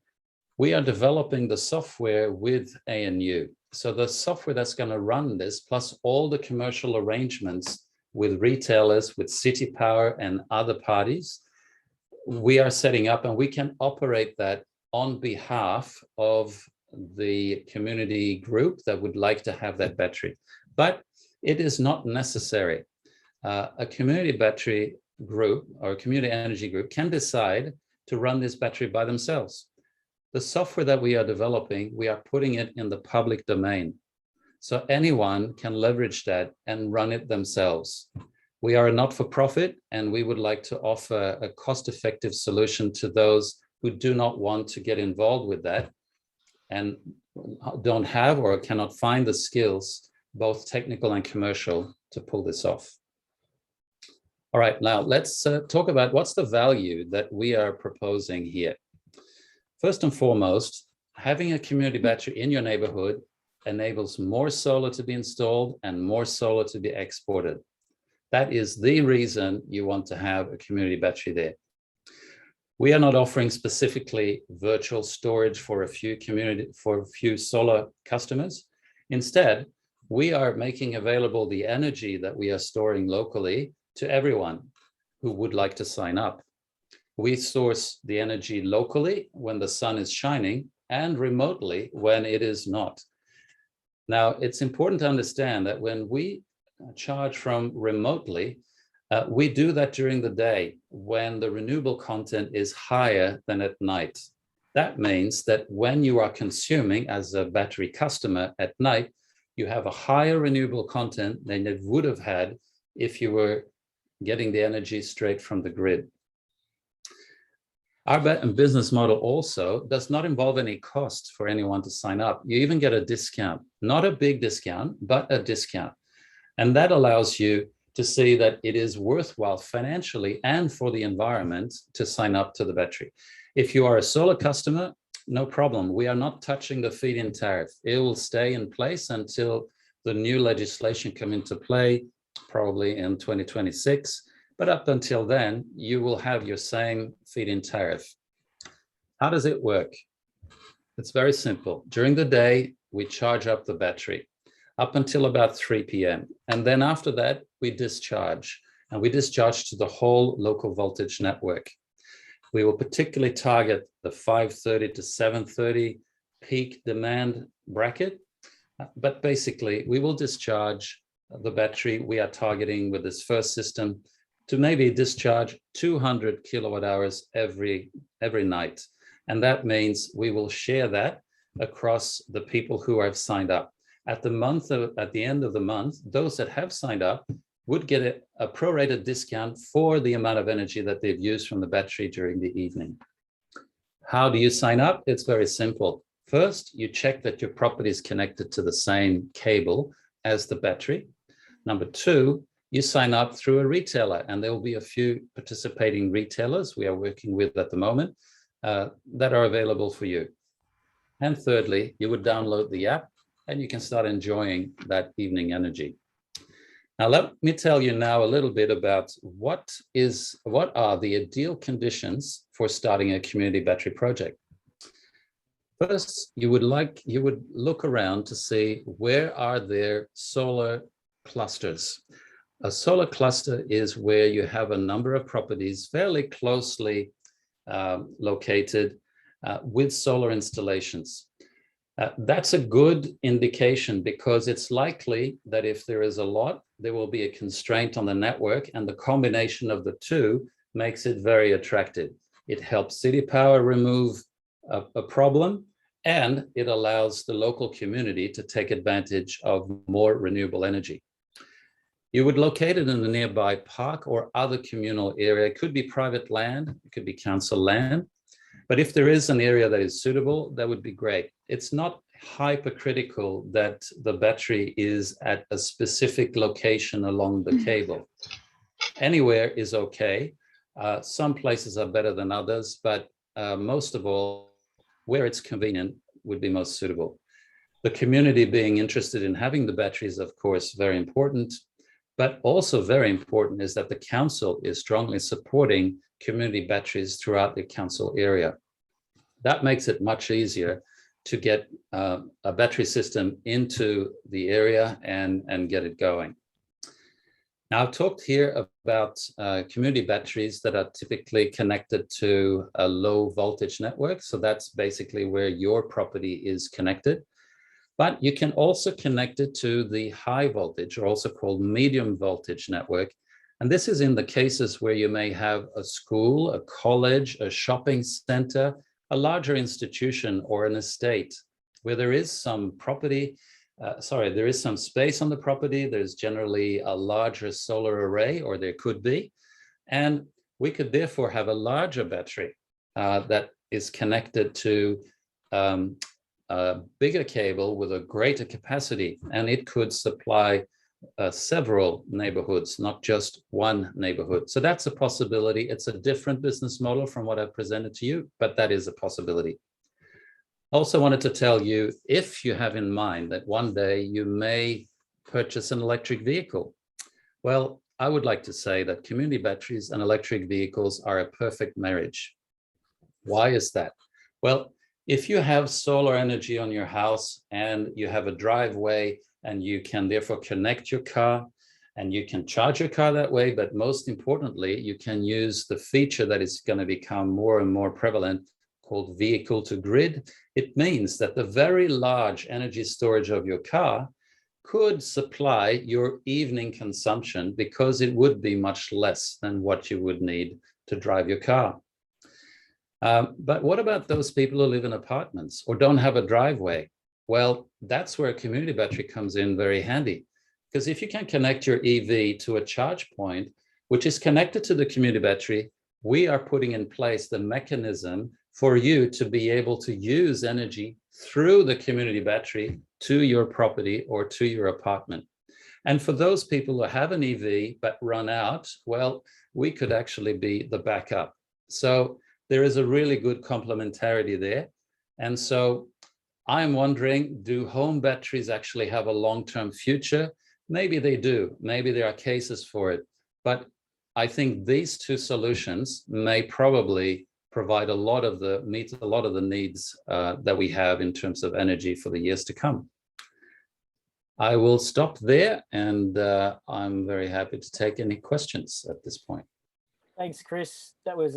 S6: we are developing the software with ANU. So the software that's going to run this, plus all the commercial arrangements with retailers, with City Power and other parties, we are setting up, and we can operate that on behalf of the community group that would like to have that battery. But it is not necessary. A community battery group or a community energy group can decide to run this battery by themselves. The software that we are developing, we are putting it in the public domain. So anyone can leverage that and run it themselves. We are a not-for-profit, and we would like to offer a cost-effective solution to those who do not want to get involved with that and don't have or cannot find the skills, both technical and commercial, to pull this off. All right, now let's talk about what's the value that we are proposing here. First and foremost, having a community battery in your neighborhood enables more solar to be installed and more solar to be exported. That is the reason you want to have a community battery there. We are not offering specifically virtual storage for a few solar customers. Instead, we are making available the energy that we are storing locally to everyone who would like to sign up. We source the energy locally when the sun is shining and remotely when it is not. Now, it's important to understand that when we charge from remotely, we do that during the day when the renewable content is higher than at night. That means that when you are consuming as a battery customer at night, you have a higher renewable content than you would have had if you were getting the energy straight from the grid. Our business model also does not involve any cost for anyone to sign up. You even get a discount, not a big discount, but a discount. And that allows you to see that it is worthwhile financially and for the environment to sign up to the battery. If you are a solar customer, no problem. We are not touching the feed-in tariff. It will stay in place until the new legislation come into play, probably in 2026. But up until then, you will have your same feed-in tariff. How does it work? It's very simple. During the day, we charge up the battery up until about 3 p.m. And then after that, we discharge. And we discharge to the whole local voltage network. We will particularly target the 530 to 730 peak demand bracket. But basically, we will discharge the battery we are targeting with this first system to maybe discharge 200 kilowatt hours every night. And that means we will share that across the people who have signed up. At the end of the month, those that have signed up would get a prorated discount for the amount of energy that they've used from the battery during the evening. How do you sign up? It's very simple. First, you check that your property is connected to the same cable as the battery. Number two, you sign up through a retailer, and there will be a few participating retailers we are working with at the moment that are available for you. And thirdly, you would download the app and you can start enjoying that evening energy. Now, let me tell you now a little bit about what are the ideal conditions for starting a community battery project. First, you would look around to see where are there solar clusters. A solar cluster is where you have a number of properties fairly closely located with solar installations. That's a good indication because it's likely that if there is a lot, there will be a constraint on the network, and the combination of the two makes it very attractive. It helps City Power remove a problem, and it allows the local community to take advantage of more renewable energy. You would locate it in a nearby park or other communal area. It could be private land, it could be council land. But if there is an area that is suitable, that would be great. It's not hypercritical that the battery is at a specific location along the cable. Anywhere is okay. Some places are better than others, but most of all, where it's convenient would be most suitable. The community being interested in having the battery is, of course, very important. But also very important is that the council is strongly supporting community batteries throughout the council area. That makes it much easier to get a battery system into the area and get it going. Now, I've talked here about community batteries that are typically connected to a low voltage network. So that's basically where your property is connected. But you can also connect it to the high voltage, or also called medium voltage network. And this is in the cases where you may have a school, a college, a shopping center, a larger institution, or an estate where there is some property, there is some space on the property. There's generally a larger solar array, or there could be. And we could therefore have a larger battery that is connected to a bigger cable with a greater capacity, and it could supply several neighborhoods, not just one neighborhood. So that's a possibility. It's a different business model from what I've presented to you, but that is a possibility. Also wanted to tell you, if you have in mind that one day you may purchase an electric vehicle, well, I would like to say that community batteries and electric vehicles are a perfect marriage. Why is that? Well, if you have solar energy on your house and you have a driveway and you can therefore connect your car and you can charge your car that way, but most importantly, you can use the feature that is going to become more and more prevalent called vehicle to grid. It means that the very large energy storage of your car could supply your evening consumption because it would be much less than what you would need to drive your car. But what about those people who live in apartments or don't have a driveway? Well, that's where a community battery comes in very handy. Because if you can connect your EV to a charge point, which is connected to the community battery, we are putting in place the mechanism for you to be able to use energy through the community battery to your property or to your apartment. And for those people who have an EV but run out, well, we could actually be the backup. So there is a really good complementarity there. And so I'm wondering, do home batteries actually have a long-term future? Maybe they do. Maybe there are cases for it. But I think these two solutions may probably provide meet a lot of the needs that we have in terms of energy for the years to come. I will stop there, and I'm very happy to take any questions at this point.
S1: Thanks, Chris. That was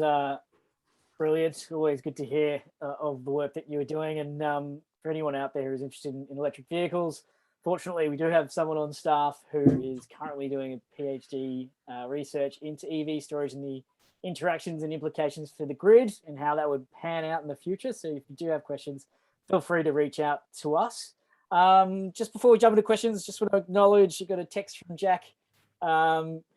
S1: brilliant. Always good to hear of the work that you were doing. And for anyone out there who's interested in electric vehicles, fortunately, we do have someone on staff who is currently doing a PhD research into EV storage and the interactions and implications for the grid and how that would pan out in the future. So if you do have questions, feel free to reach out to us. Just before we jump into questions, just want to acknowledge you got a text from Jack,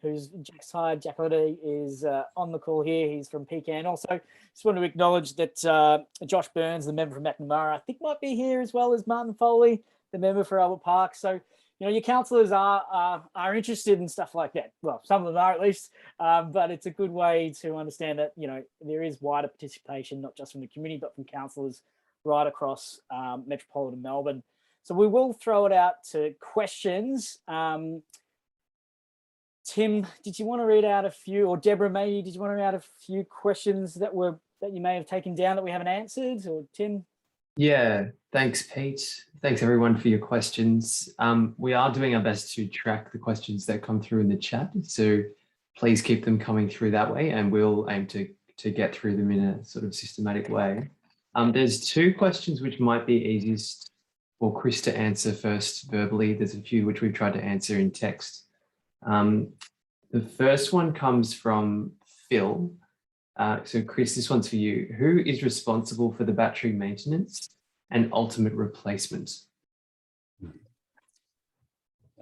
S1: who's Jack's hired. Jack Oddy is on the call here. He's from Pecan. Also, just want to acknowledge that Josh Burns, the member from McNamara, I think might be here, as well as Martin Foley, the member for Albert Park. So, you know, your councillors are interested in stuff like that. Well, some of them are at least, but it's a good way to understand that, you know, there is wider participation, not just from the community, but from councillors right across metropolitan Melbourne. So we will throw it out to questions. Tim, did you want to read out a few, or Deborah, maybe, did you want to read out a few questions that you may have taken down that we haven't answered, or Tim?
S5: Yeah, thanks, Pete. Thanks, everyone, for your questions. We are doing our best to track the questions that come through in the chat, so please keep them coming through that way, and we'll aim to get through them in a sort of systematic way. There's two questions which might be easiest for Chris to answer first verbally. There's a few which we've tried to answer in text. The first one comes from Phil. So Chris, this one's for you. Who is responsible for the battery maintenance and ultimate replacement?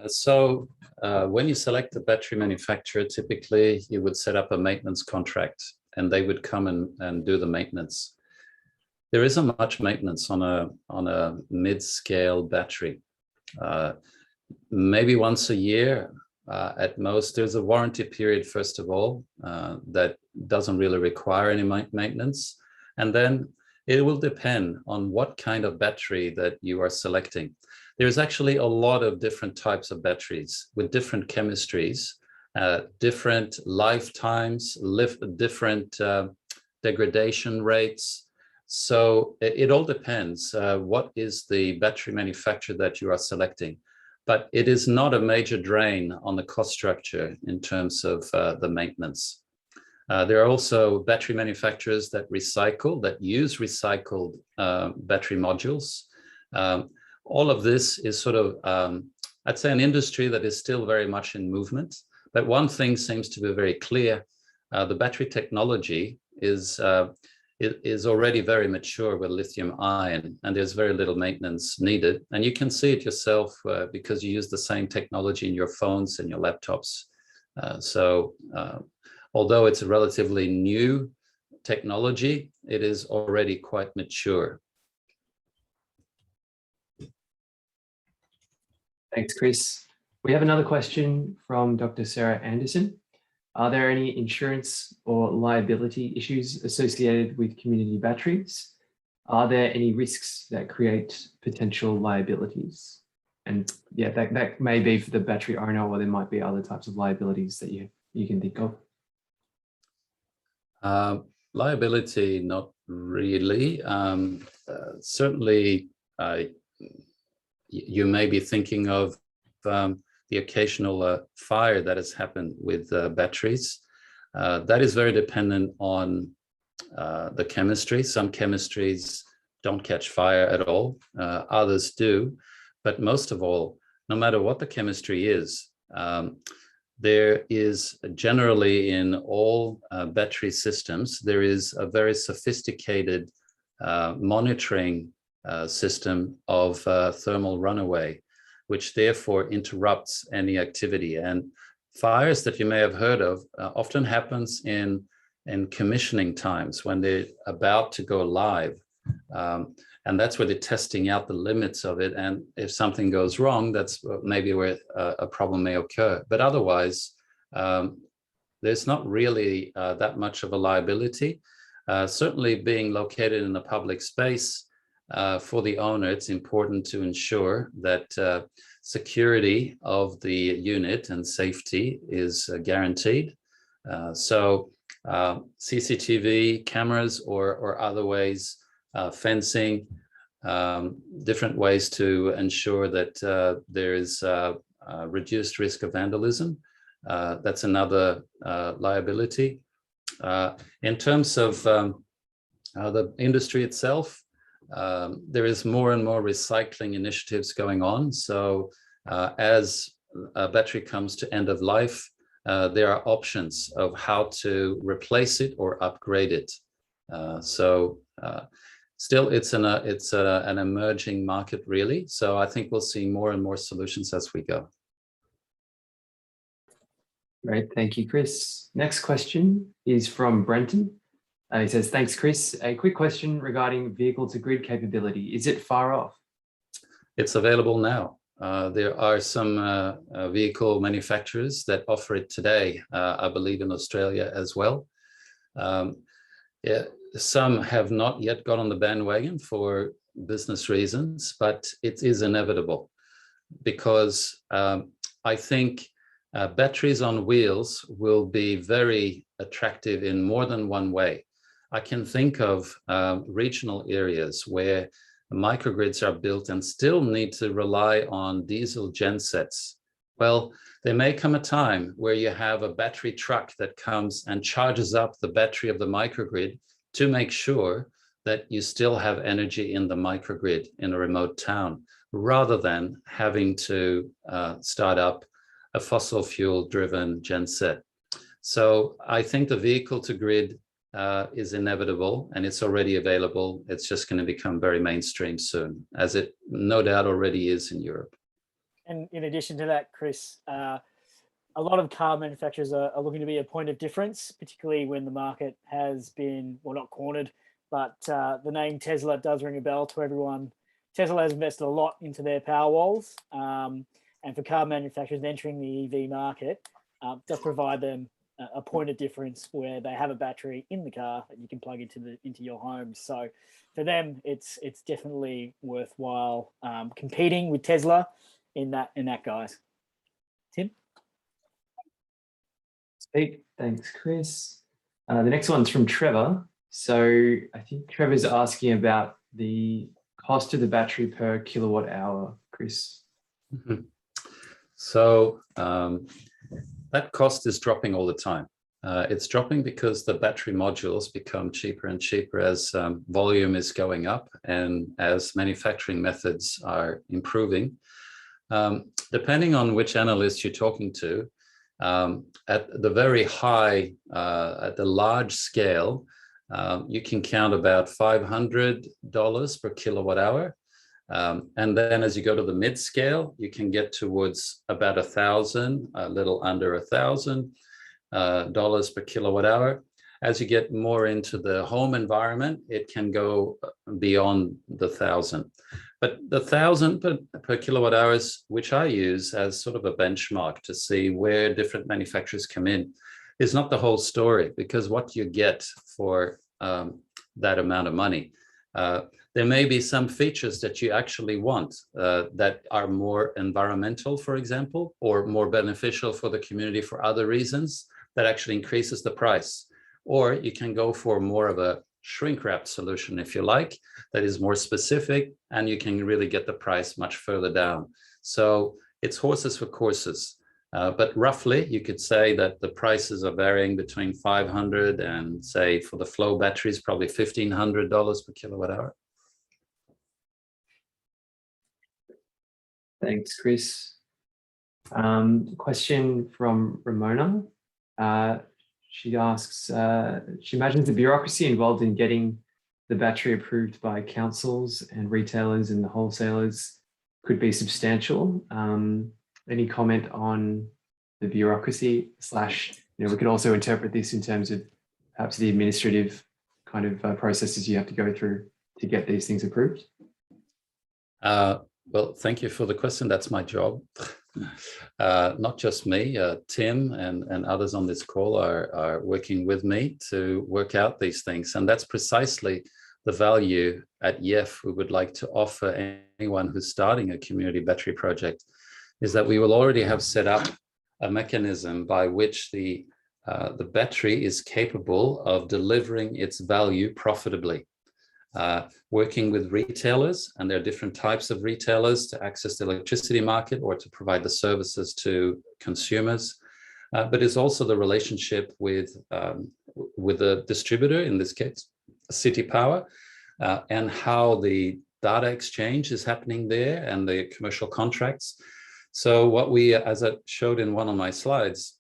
S6: So when you select a battery manufacturer, typically you would set up a maintenance contract and they would come and do the maintenance. There isn't much maintenance on a mid-scale battery. Maybe once a year at most. There's a warranty period, first of all, that doesn't really require any maintenance. And then it will depend on what kind of battery that you are selecting. There's actually a lot of different types of batteries with different chemistries, different lifetimes, different degradation rates. So it all depends what is the battery manufacturer that you are selecting. But it is not a major drain on the cost structure in terms of the maintenance. There are also battery manufacturers that use recycled battery modules. All of this is sort of, I'd say, an industry that is still very much in movement. But one thing seems to be very clear. The battery technology is already very mature with lithium ion, and there's very little maintenance needed. And you can see it yourself because you use the same technology in your phones and your laptops. Although it's a relatively new technology, it is already quite mature.
S5: Thanks, Chris. We have another question from Dr. Sarah Anderson. Are there any insurance or liability issues associated with community batteries? Are there any risks that create potential liabilities? And yeah, that may be for the battery owner, or there might be other types of liabilities that you can think of.
S6: Liability, not really. Certainly, you may be thinking of the occasional fire that has happened with batteries. That is very dependent on the chemistry. Some chemistries don't catch fire at all. Others do. But most of all, no matter what the chemistry is, there is generally in all battery systems, there is a very sophisticated monitoring system of thermal runaway, which therefore interrupts any activity. And fires that you may have heard of often happens in commissioning times when they're about to go live. And that's where they're testing out the limits of it. And if something goes wrong, that's maybe where a problem may occur. But otherwise, there's not really that much of a liability. Certainly being located in a public space, for the owner, it's important to ensure that security of the unit and safety is guaranteed. So CCTV cameras or other ways, fencing, different ways to ensure that there is reduced risk of vandalism. That's another liability. In terms of the industry itself, there is more and more recycling initiatives going on. So as a battery comes to end of life, there are options of how to replace it or upgrade it. Still, it's an emerging market, really. So I think we'll see more and more solutions as we go.
S5: Great, thank you, Chris. Next question is from Brenton. He says, thanks, Chris. A quick question regarding vehicle-to-grid capability. Is it far off? It's available now. There are some vehicle manufacturers that offer it today, I believe in Australia as well. Yeah, some have not yet got on the bandwagon for business reasons, but it is inevitable because I think batteries on wheels will be very attractive in more than one way. I can think of regional areas where microgrids are built and still need to rely on diesel gensets. Well, there may come a time where you have a battery truck that comes and charges up the battery of the microgrid to make sure that you still have energy in the microgrid in a remote town, rather than having to start up a fossil fuel driven genset. So I think the vehicle to grid is inevitable, and it's already available. It's just going to become very mainstream soon, as it no doubt already is in Europe.
S1: And in addition to that, Chris, a lot of car manufacturers are looking to be a point of difference, particularly when the market has been, well, not cornered, but the name Tesla does ring a bell to everyone. Tesla has invested a lot into their power walls, and for car manufacturers entering the EV market, does provide them a point of difference where they have a battery in the car that you can plug into your home. So for them, it's definitely worthwhile competing with Tesla in that guise. Tim?
S5: Thanks, Chris. The next one's from Trevor. So I think Trevor's asking about the cost of the battery per kilowatt hour, Chris.
S6: Mm-hmm. So that cost is dropping all the time. It's dropping because the battery modules become cheaper and cheaper as volume is going up and as manufacturing methods are improving. Depending on which analyst you're talking to, at the very high, at the large scale, you can count about $500 per kilowatt hour. And then as you go to the mid scale, you can get towards about $1,000, a little under $1,000 per kilowatt hour. As you get more into the home environment, it can go beyond the 1,000. But the 1,000 per kilowatt hours, which I use as sort of a benchmark to see where different manufacturers come in, is not the whole story, because what you get for that amount of money There may be some features that you actually want that are more environmental, for example, or more beneficial for the community for other reasons that actually increases the price. Or you can go for more of a shrink-wrapped solution, if you like, that is more specific, and you can really get the price much further down. So it's horses for courses. But roughly, you could say that the prices are varying between 500 and, say, for the flow batteries, probably $1,500 per kilowatt hour.
S5: Thanks, Chris. Question from Ramona. She asks, she imagines the bureaucracy involved in getting the battery approved by councils and retailers and the wholesalers could be substantial. Any comment on the bureaucracy slash, we could also interpret this in terms of perhaps the administrative kind of processes you have to go through to get these things approved?
S6: Well, thank you for the question. That's my job. Not just me, Tim and others on this call are working with me to work out these things. And that's precisely the value at YEF we would like to offer anyone who's starting a community battery project, is that we will already have set up a mechanism by which the battery is capable of delivering its value profitably. Working with retailers, and there are different types of retailers to access the electricity market or to provide the services to consumers, but it's also the relationship with the distributor, in this case, City Power, and how the data exchange is happening there and the commercial contracts. So what we, as I showed in one of my slides,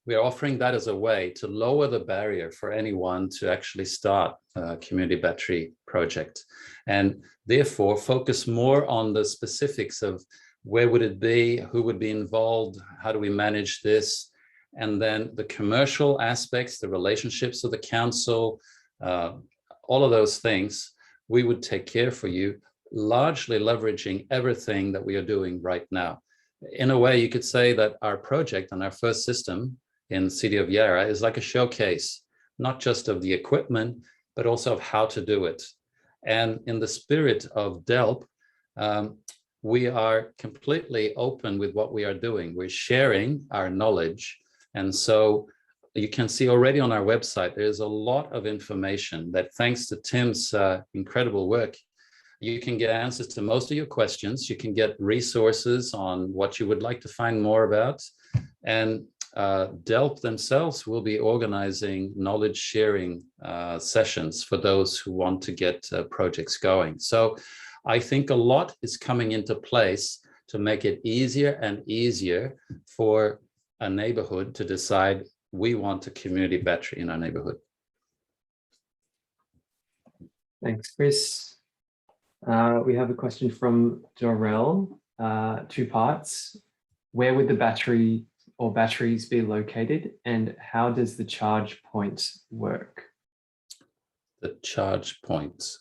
S6: we are offering that as a way to lower the barrier for anyone to actually start a community battery project, and therefore focus more on the specifics of where would it be, who would be involved, how do we manage this, and then the commercial aspects, the relationships with the council, all of those things, we would take care for you, largely leveraging everything that we are doing right now. In a way, you could say that our project and our first system in the city of Yarra is like a showcase, not just of the equipment, but also of how to do it. And in the spirit of DELP, we are completely open with what we are doing. We're sharing our knowledge. And so you can see already on our website, there's a lot of information that, thanks to Tim's incredible work, you can get answers to most of your questions. You can get resources on what you would like to find more about. And DELP themselves will be organizing knowledge sharing sessions for those who want to get projects going. So I think a lot is coming into place to make it easier and easier for a neighborhood to decide we want a community battery in our neighborhood.
S5: Thanks, Chris. We have a question from Dorel, 2 parts. Where would the battery or batteries be located, and how does the charge point work?
S6: The charge point.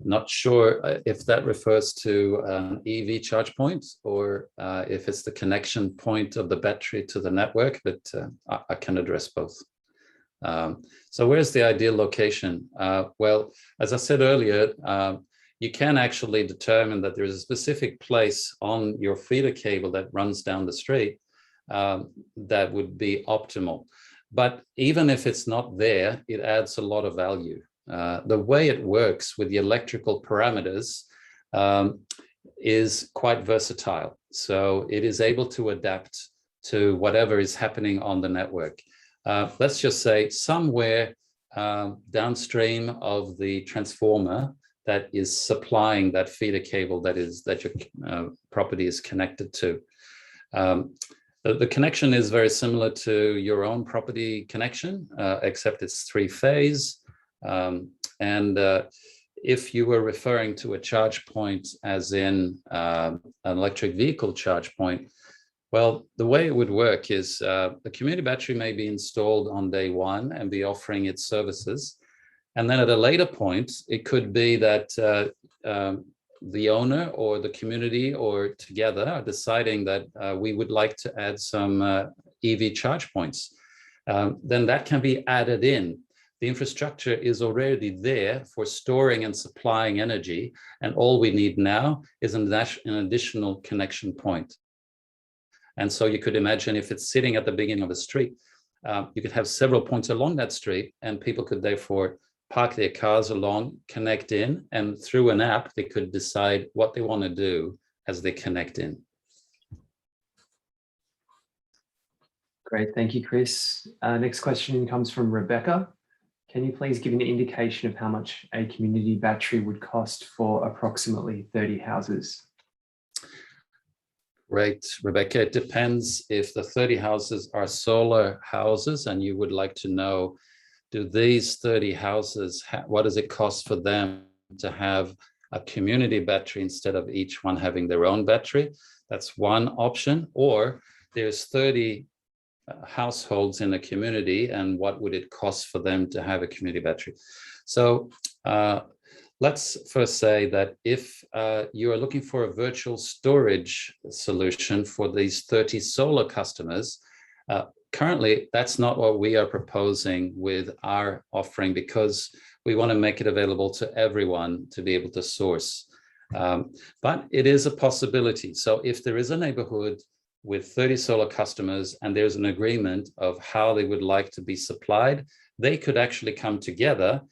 S6: Not sure if that refers to an EV charge point or if it's the connection point of the battery to the network, but I can address both. So where's the ideal location? Well, as I said earlier, you can actually determine that there is a specific place on your feeder cable that runs down the street that would be optimal. But even if it's not there, it adds a lot of value. The way it works with the electrical parameters is quite versatile. So it is able to adapt to whatever is happening on the network. Let's just say somewhere downstream of the transformer that is supplying that feeder cable that your property is connected to. The connection is very similar to your own property connection, except it's 3-phase. If you were referring to a charge point as in an electric vehicle charge point, well, the way it would work is the community battery may be installed on day 1 and be offering its services. And then at a later point, it could be that the owner or the community or together are deciding that we would like to add some EV charge points. Then that can be added in. The infrastructure is already there for storing and supplying energy, and all we need now is an additional connection point. And so you could imagine if it's sitting at the beginning of a street, you could have several points along that street, and people could therefore park their cars along, connect in, and through an app, they could decide what they want to do as they connect in.
S5: Great, thank you, Chris. Next question comes from Rebecca. Can you please give an indication of how much a community battery would cost for approximately 30 houses?
S6: Great, Rebecca. It depends if the 30 houses are solar houses and you would like to know, do these 30 houses, what does it cost for them to have a community battery instead of each one having their own battery? That's one option. Or there's 30 households in a community, and what would it cost for them to have a community battery? So let's first say that if you are looking for a virtual storage solution for these 30 solar customers, currently that's not what we are proposing with our offering, because we want to make it available to everyone to be able to source. But it is a possibility. So if there is a neighborhood with 30 solar customers and there's an agreement of how they would like to be supplied, they could actually come together.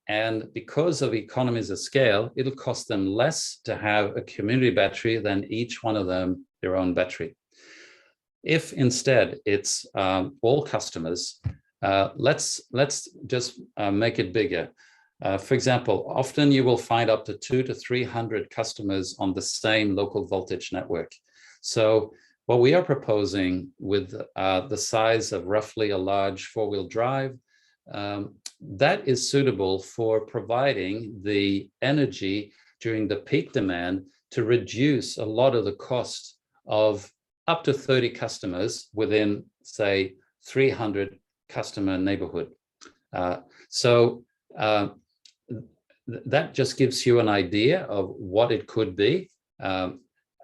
S6: And because of economies of scale, it'll cost them less to have a community battery than each one of them their own battery. If instead it's all customers, let's just make it bigger. For example, often you will find up to 200 to 300 customers on the same local voltage network. So what we are proposing with the size of roughly a large four-wheel drive, that is suitable for providing the energy during the peak demand to reduce a lot of the cost of up to 30 customers within, say, 300 customer neighborhood. So that just gives you an idea of what it could be.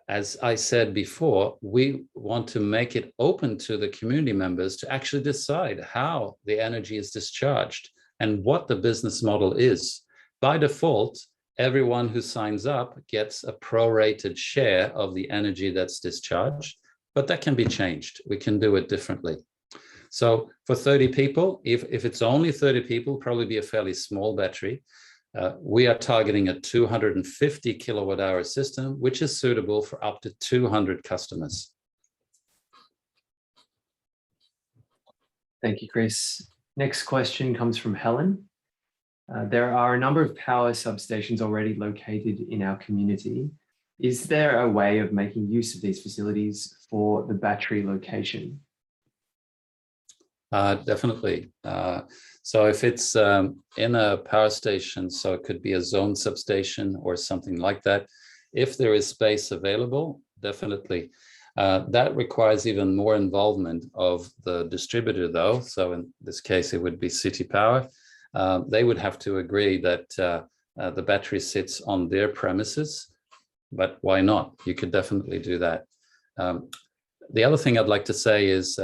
S6: As I said before, we want to make it open to the community members to actually decide how the energy is discharged and what the business model is. By default, everyone who signs up gets a prorated share of the energy that's discharged, but that can be changed. We can do it differently. So for 30 people, if it's only 30 people, probably be a fairly small battery. We are targeting a 250 kilowatt hour system, which is suitable for up to 200 customers.
S5: Thank you, Chris. Next question comes from Helen. There are a number of power substations already located in our community. Is there a way of making use of these facilities for the battery location?
S6: Definitely. So if it's in a power station, so it could be a zone substation or something like that, if there is space available, definitely. That requires even more involvement of the distributor though. So in this case, it would be City Power. They would have to agree that the battery sits on their premises, but why not? You could definitely do that. The other thing I'd like to say is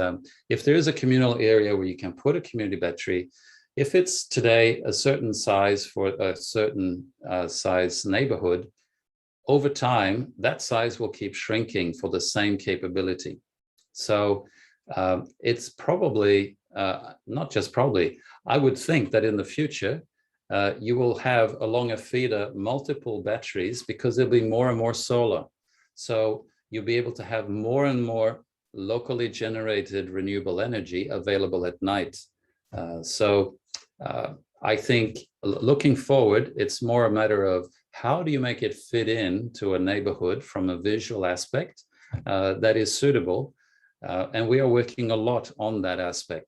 S6: if there is a communal area where you can put a community battery, if it's today a certain size for a certain size neighborhood, over time, that size will keep shrinking for the same capability. So it's probably, not just probably, I would think that in the future, you will have along a feeder multiple batteries because there'll be more and more solar. So you'll be able to have more and more locally generated renewable energy available at night. So I think looking forward, it's more a matter of how do you make it fit in to a neighborhood from a visual aspect that is suitable. And we are working a lot on that aspect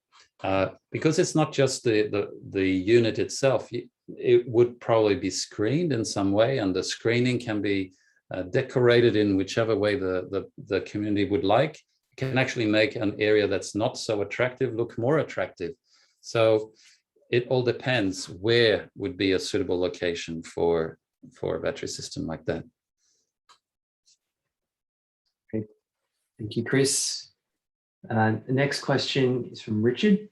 S6: because it's not just the unit itself. It would probably be screened in some way, and the screening can be decorated in whichever way the community would like. It can actually make an area that's not so attractive look more attractive. So it all depends where would be a suitable location for a battery system like that.
S5: Great. Thank you, Chris. The next question is from Richard.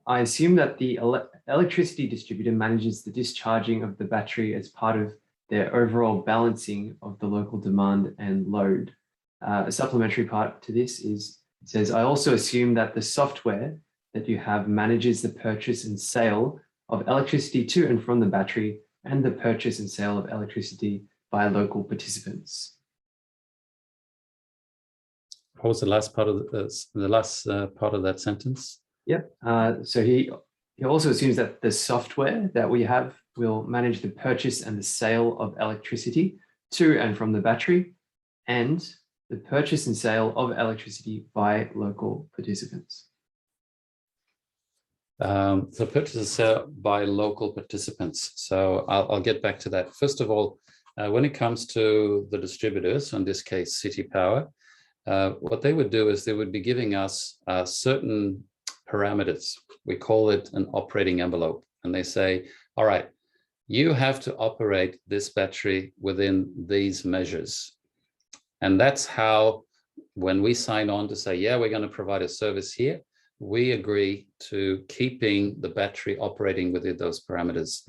S5: I assume that the electricity distributor manages the discharging of the battery as part of their overall balancing of the local demand and load. A supplementary part to this is, it says, I also assume that the software that you have manages the purchase and sale of electricity to and from the battery and the purchase and sale of electricity by local participants.
S6: What was the last part of part of that sentence?
S5: Yep. So he also assumes that the software that we have will manage the purchase and the sale of electricity to and from the battery and the purchase and sale of electricity by local participants.
S6: So purchase and sale by local participants. So I'll get back to that. First of all, when it comes to the distributors, in this case, City Power, what they would do is they would be giving us certain parameters. We call it an operating envelope. And they say, all right, you have to operate this battery within these measures. And that's how, when we sign on to say, yeah, we're going to provide a service here, we agree to keeping the battery operating within those parameters.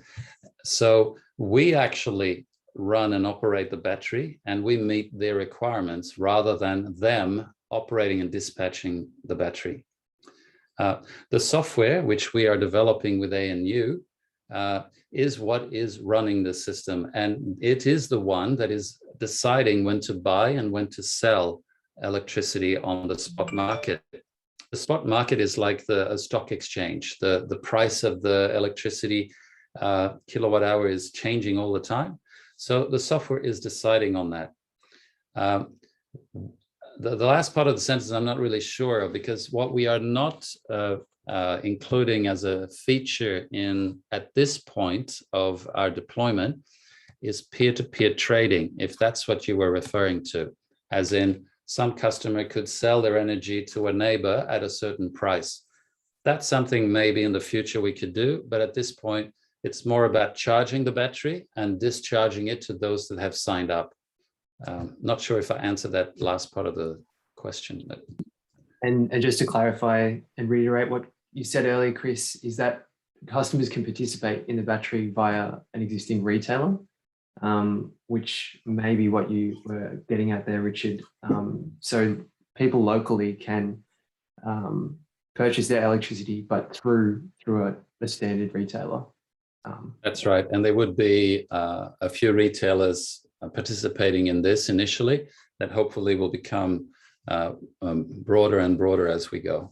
S6: So we actually run and operate the battery and we meet their requirements rather than them operating and dispatching the battery. The software, which we are developing with ANU, is what is running the system. And it is the one that is deciding when to buy and when to sell electricity on the spot market. The spot market is like a stock exchange. The price of the electricity kilowatt hour is changing all the time. So the software is deciding on that. The last part of the sentence I'm not really sure of, because what we are not including as a feature at this point of our deployment is peer-to-peer trading, if that's what you were referring to, as in some customer could sell their energy to a neighbor at a certain price. That's something maybe in the future we could do, but at this point, it's more about charging the battery and discharging it to those that have signed up. Not sure if I answered that last part of the question. But...
S5: And just to clarify and reiterate what you said earlier, Chris, is that customers can participate in the battery via an existing retailer, which may be what you were getting at there, Richard. So people locally can purchase their electricity, but through a standard retailer.
S6: That's right. And there would be a few retailers participating in this initially that hopefully will become broader and broader as we go.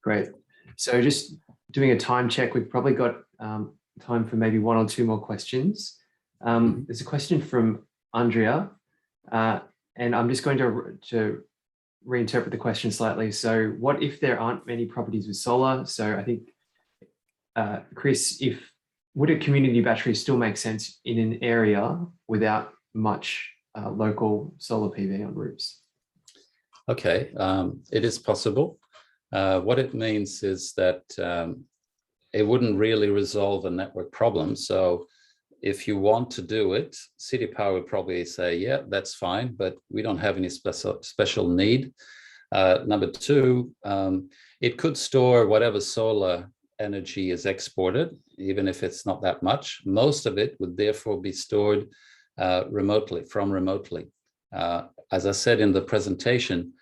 S6: Great.
S5: So just doing a time check, we've probably got time for maybe one or two more questions. There's a question from Andrea, and I'm just going to reinterpret the question slightly. So what if there aren't many properties with solar? So I think, Chris, would a community battery still make sense in an area without much local solar PV on roofs?
S6: Okay, it is possible. What it means is that it wouldn't really resolve a network problem. So if you want to do it, City Power would probably say, yeah, that's fine, but we don't have any special need. Number two, it could store whatever solar energy is exported, even if it's not that much. Most of it would therefore be stored remotely. As I said in the presentation,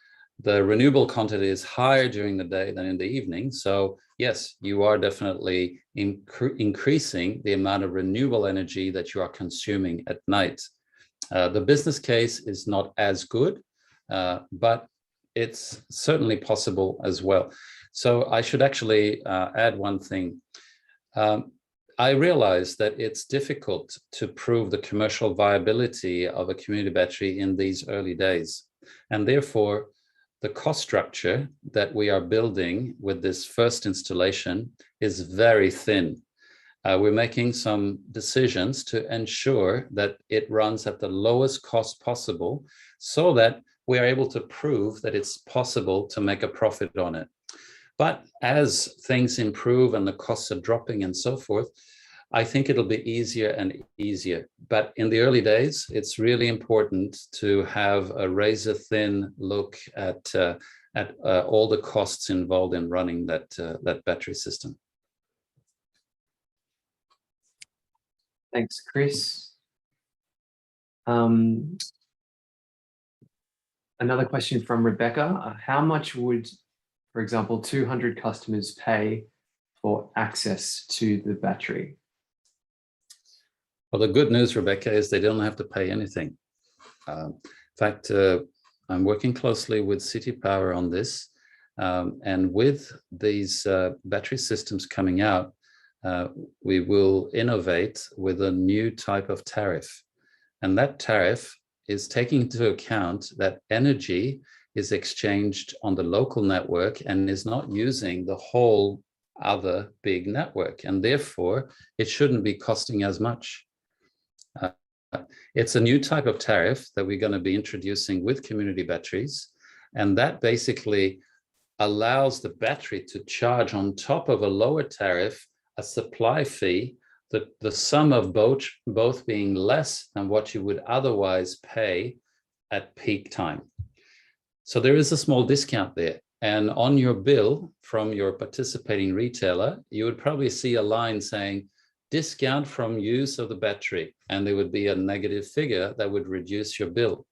S6: the renewable content is higher during the day than in the evening. So yes, you are definitely increasing the amount of renewable energy that you are consuming at night. The business case is not as good, but it's certainly possible as well. So I should actually add one thing. I realize that it's difficult to prove the commercial viability of a community battery in these early days. And therefore, the cost structure that we are building with this first installation is very thin. We're making some decisions to ensure that it runs at the lowest cost possible so that we are able to prove that it's possible to make a profit on it. But as things improve and the costs are dropping and so forth, I think it'll be easier and easier. But in the early days, it's really important to have a razor thin look at at all the costs involved in running that battery system.
S5: Thanks, Chris. Another question from Rebecca. How much would, for example, 200 customers pay for access to the battery?
S6: Well, the good news, Rebecca, is they don't have to pay anything. In fact, I'm working closely with City Power on this. And with these battery systems coming out, we will innovate with a new type of tariff. And that tariff is taking into account that energy is exchanged on the local network and is not using the whole other big network. And therefore, it shouldn't be costing as much. It's a new type of tariff that we're going to be introducing with community batteries. And that basically allows the battery to charge on top of a lower tariff, a supply fee, the sum of both being less than what you would otherwise pay at peak time. So there is a small discount there. And on your bill from your participating retailer, you would probably see a line saying, discount from use of the battery, and there would be a negative figure that would reduce your bill.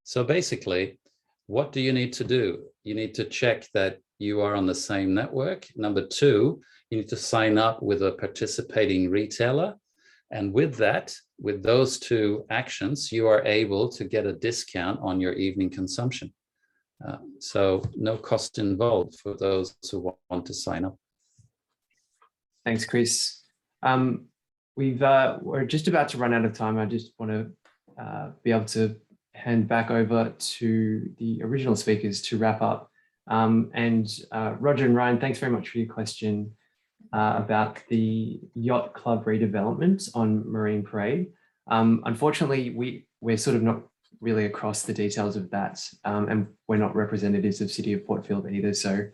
S6: So basically, what do you need to do? You need to check that you are on the same network. Number two, you need to sign up with a participating retailer. And with that, with those two actions, you are able to get a discount on your evening consumption. So no cost involved for those who want to sign up.
S5: Thanks, Chris. We're just about to run out of time. I just want to be able to hand back over to the original speakers to wrap up. Roger and Ryan, thanks very much for your question about the yacht club redevelopment on Marine Parade. Unfortunately, we're sort of not really across the details of that, and we're not representatives of City of Port Phillip either, so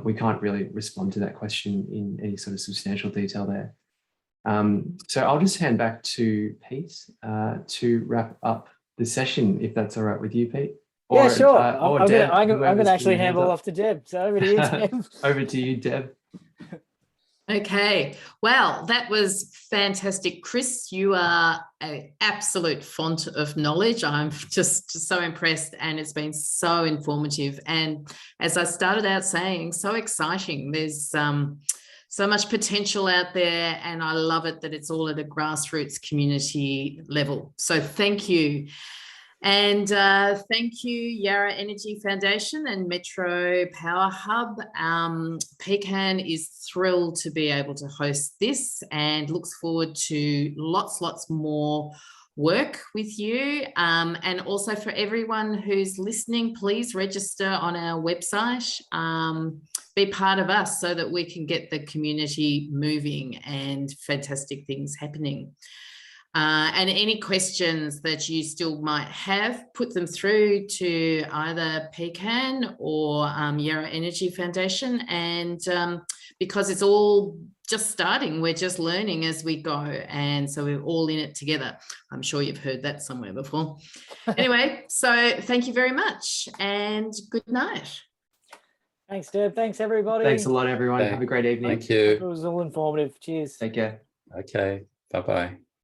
S5: we can't really respond to that question in any sort of substantial detail there. So I'll just hand back to Pete to wrap up the session, if that's all right with you, Pete.
S1: Or, yeah, sure. I'm
S5: Deb,
S1: gonna actually hand it off to Deb. So over to you, Deb.
S5: Over to you, Deb.
S4: Okay, well, that was fantastic. Chris, you are an absolute font of knowledge. I'm just so impressed, and it's been so informative. And as I started out saying, so exciting. There's so much potential out there, and I love it that it's all at a grassroots community level. So thank you. And thank you, Yarra Energy Foundation and Metro Power Hub. Pecan is thrilled to be able to host this and looks forward to lots more work with you. And also for everyone who's listening, please register on our website. Be part of us so that we can get the community moving and fantastic things happening. And any questions that you still might have, put them through to either Pecan or Yarra Energy Foundation. And because it's all just starting, we're just learning as we go. And so we're all in it together. I'm sure you've heard that somewhere before. Anyway, so thank you very much and good night.
S1: Thanks, Deb. Thanks, everybody.
S5: Thanks a lot, everyone. Have a great evening.
S6: Thank you.
S1: It was all informative. Cheers.
S5: Take care.
S6: Okay. Bye-bye.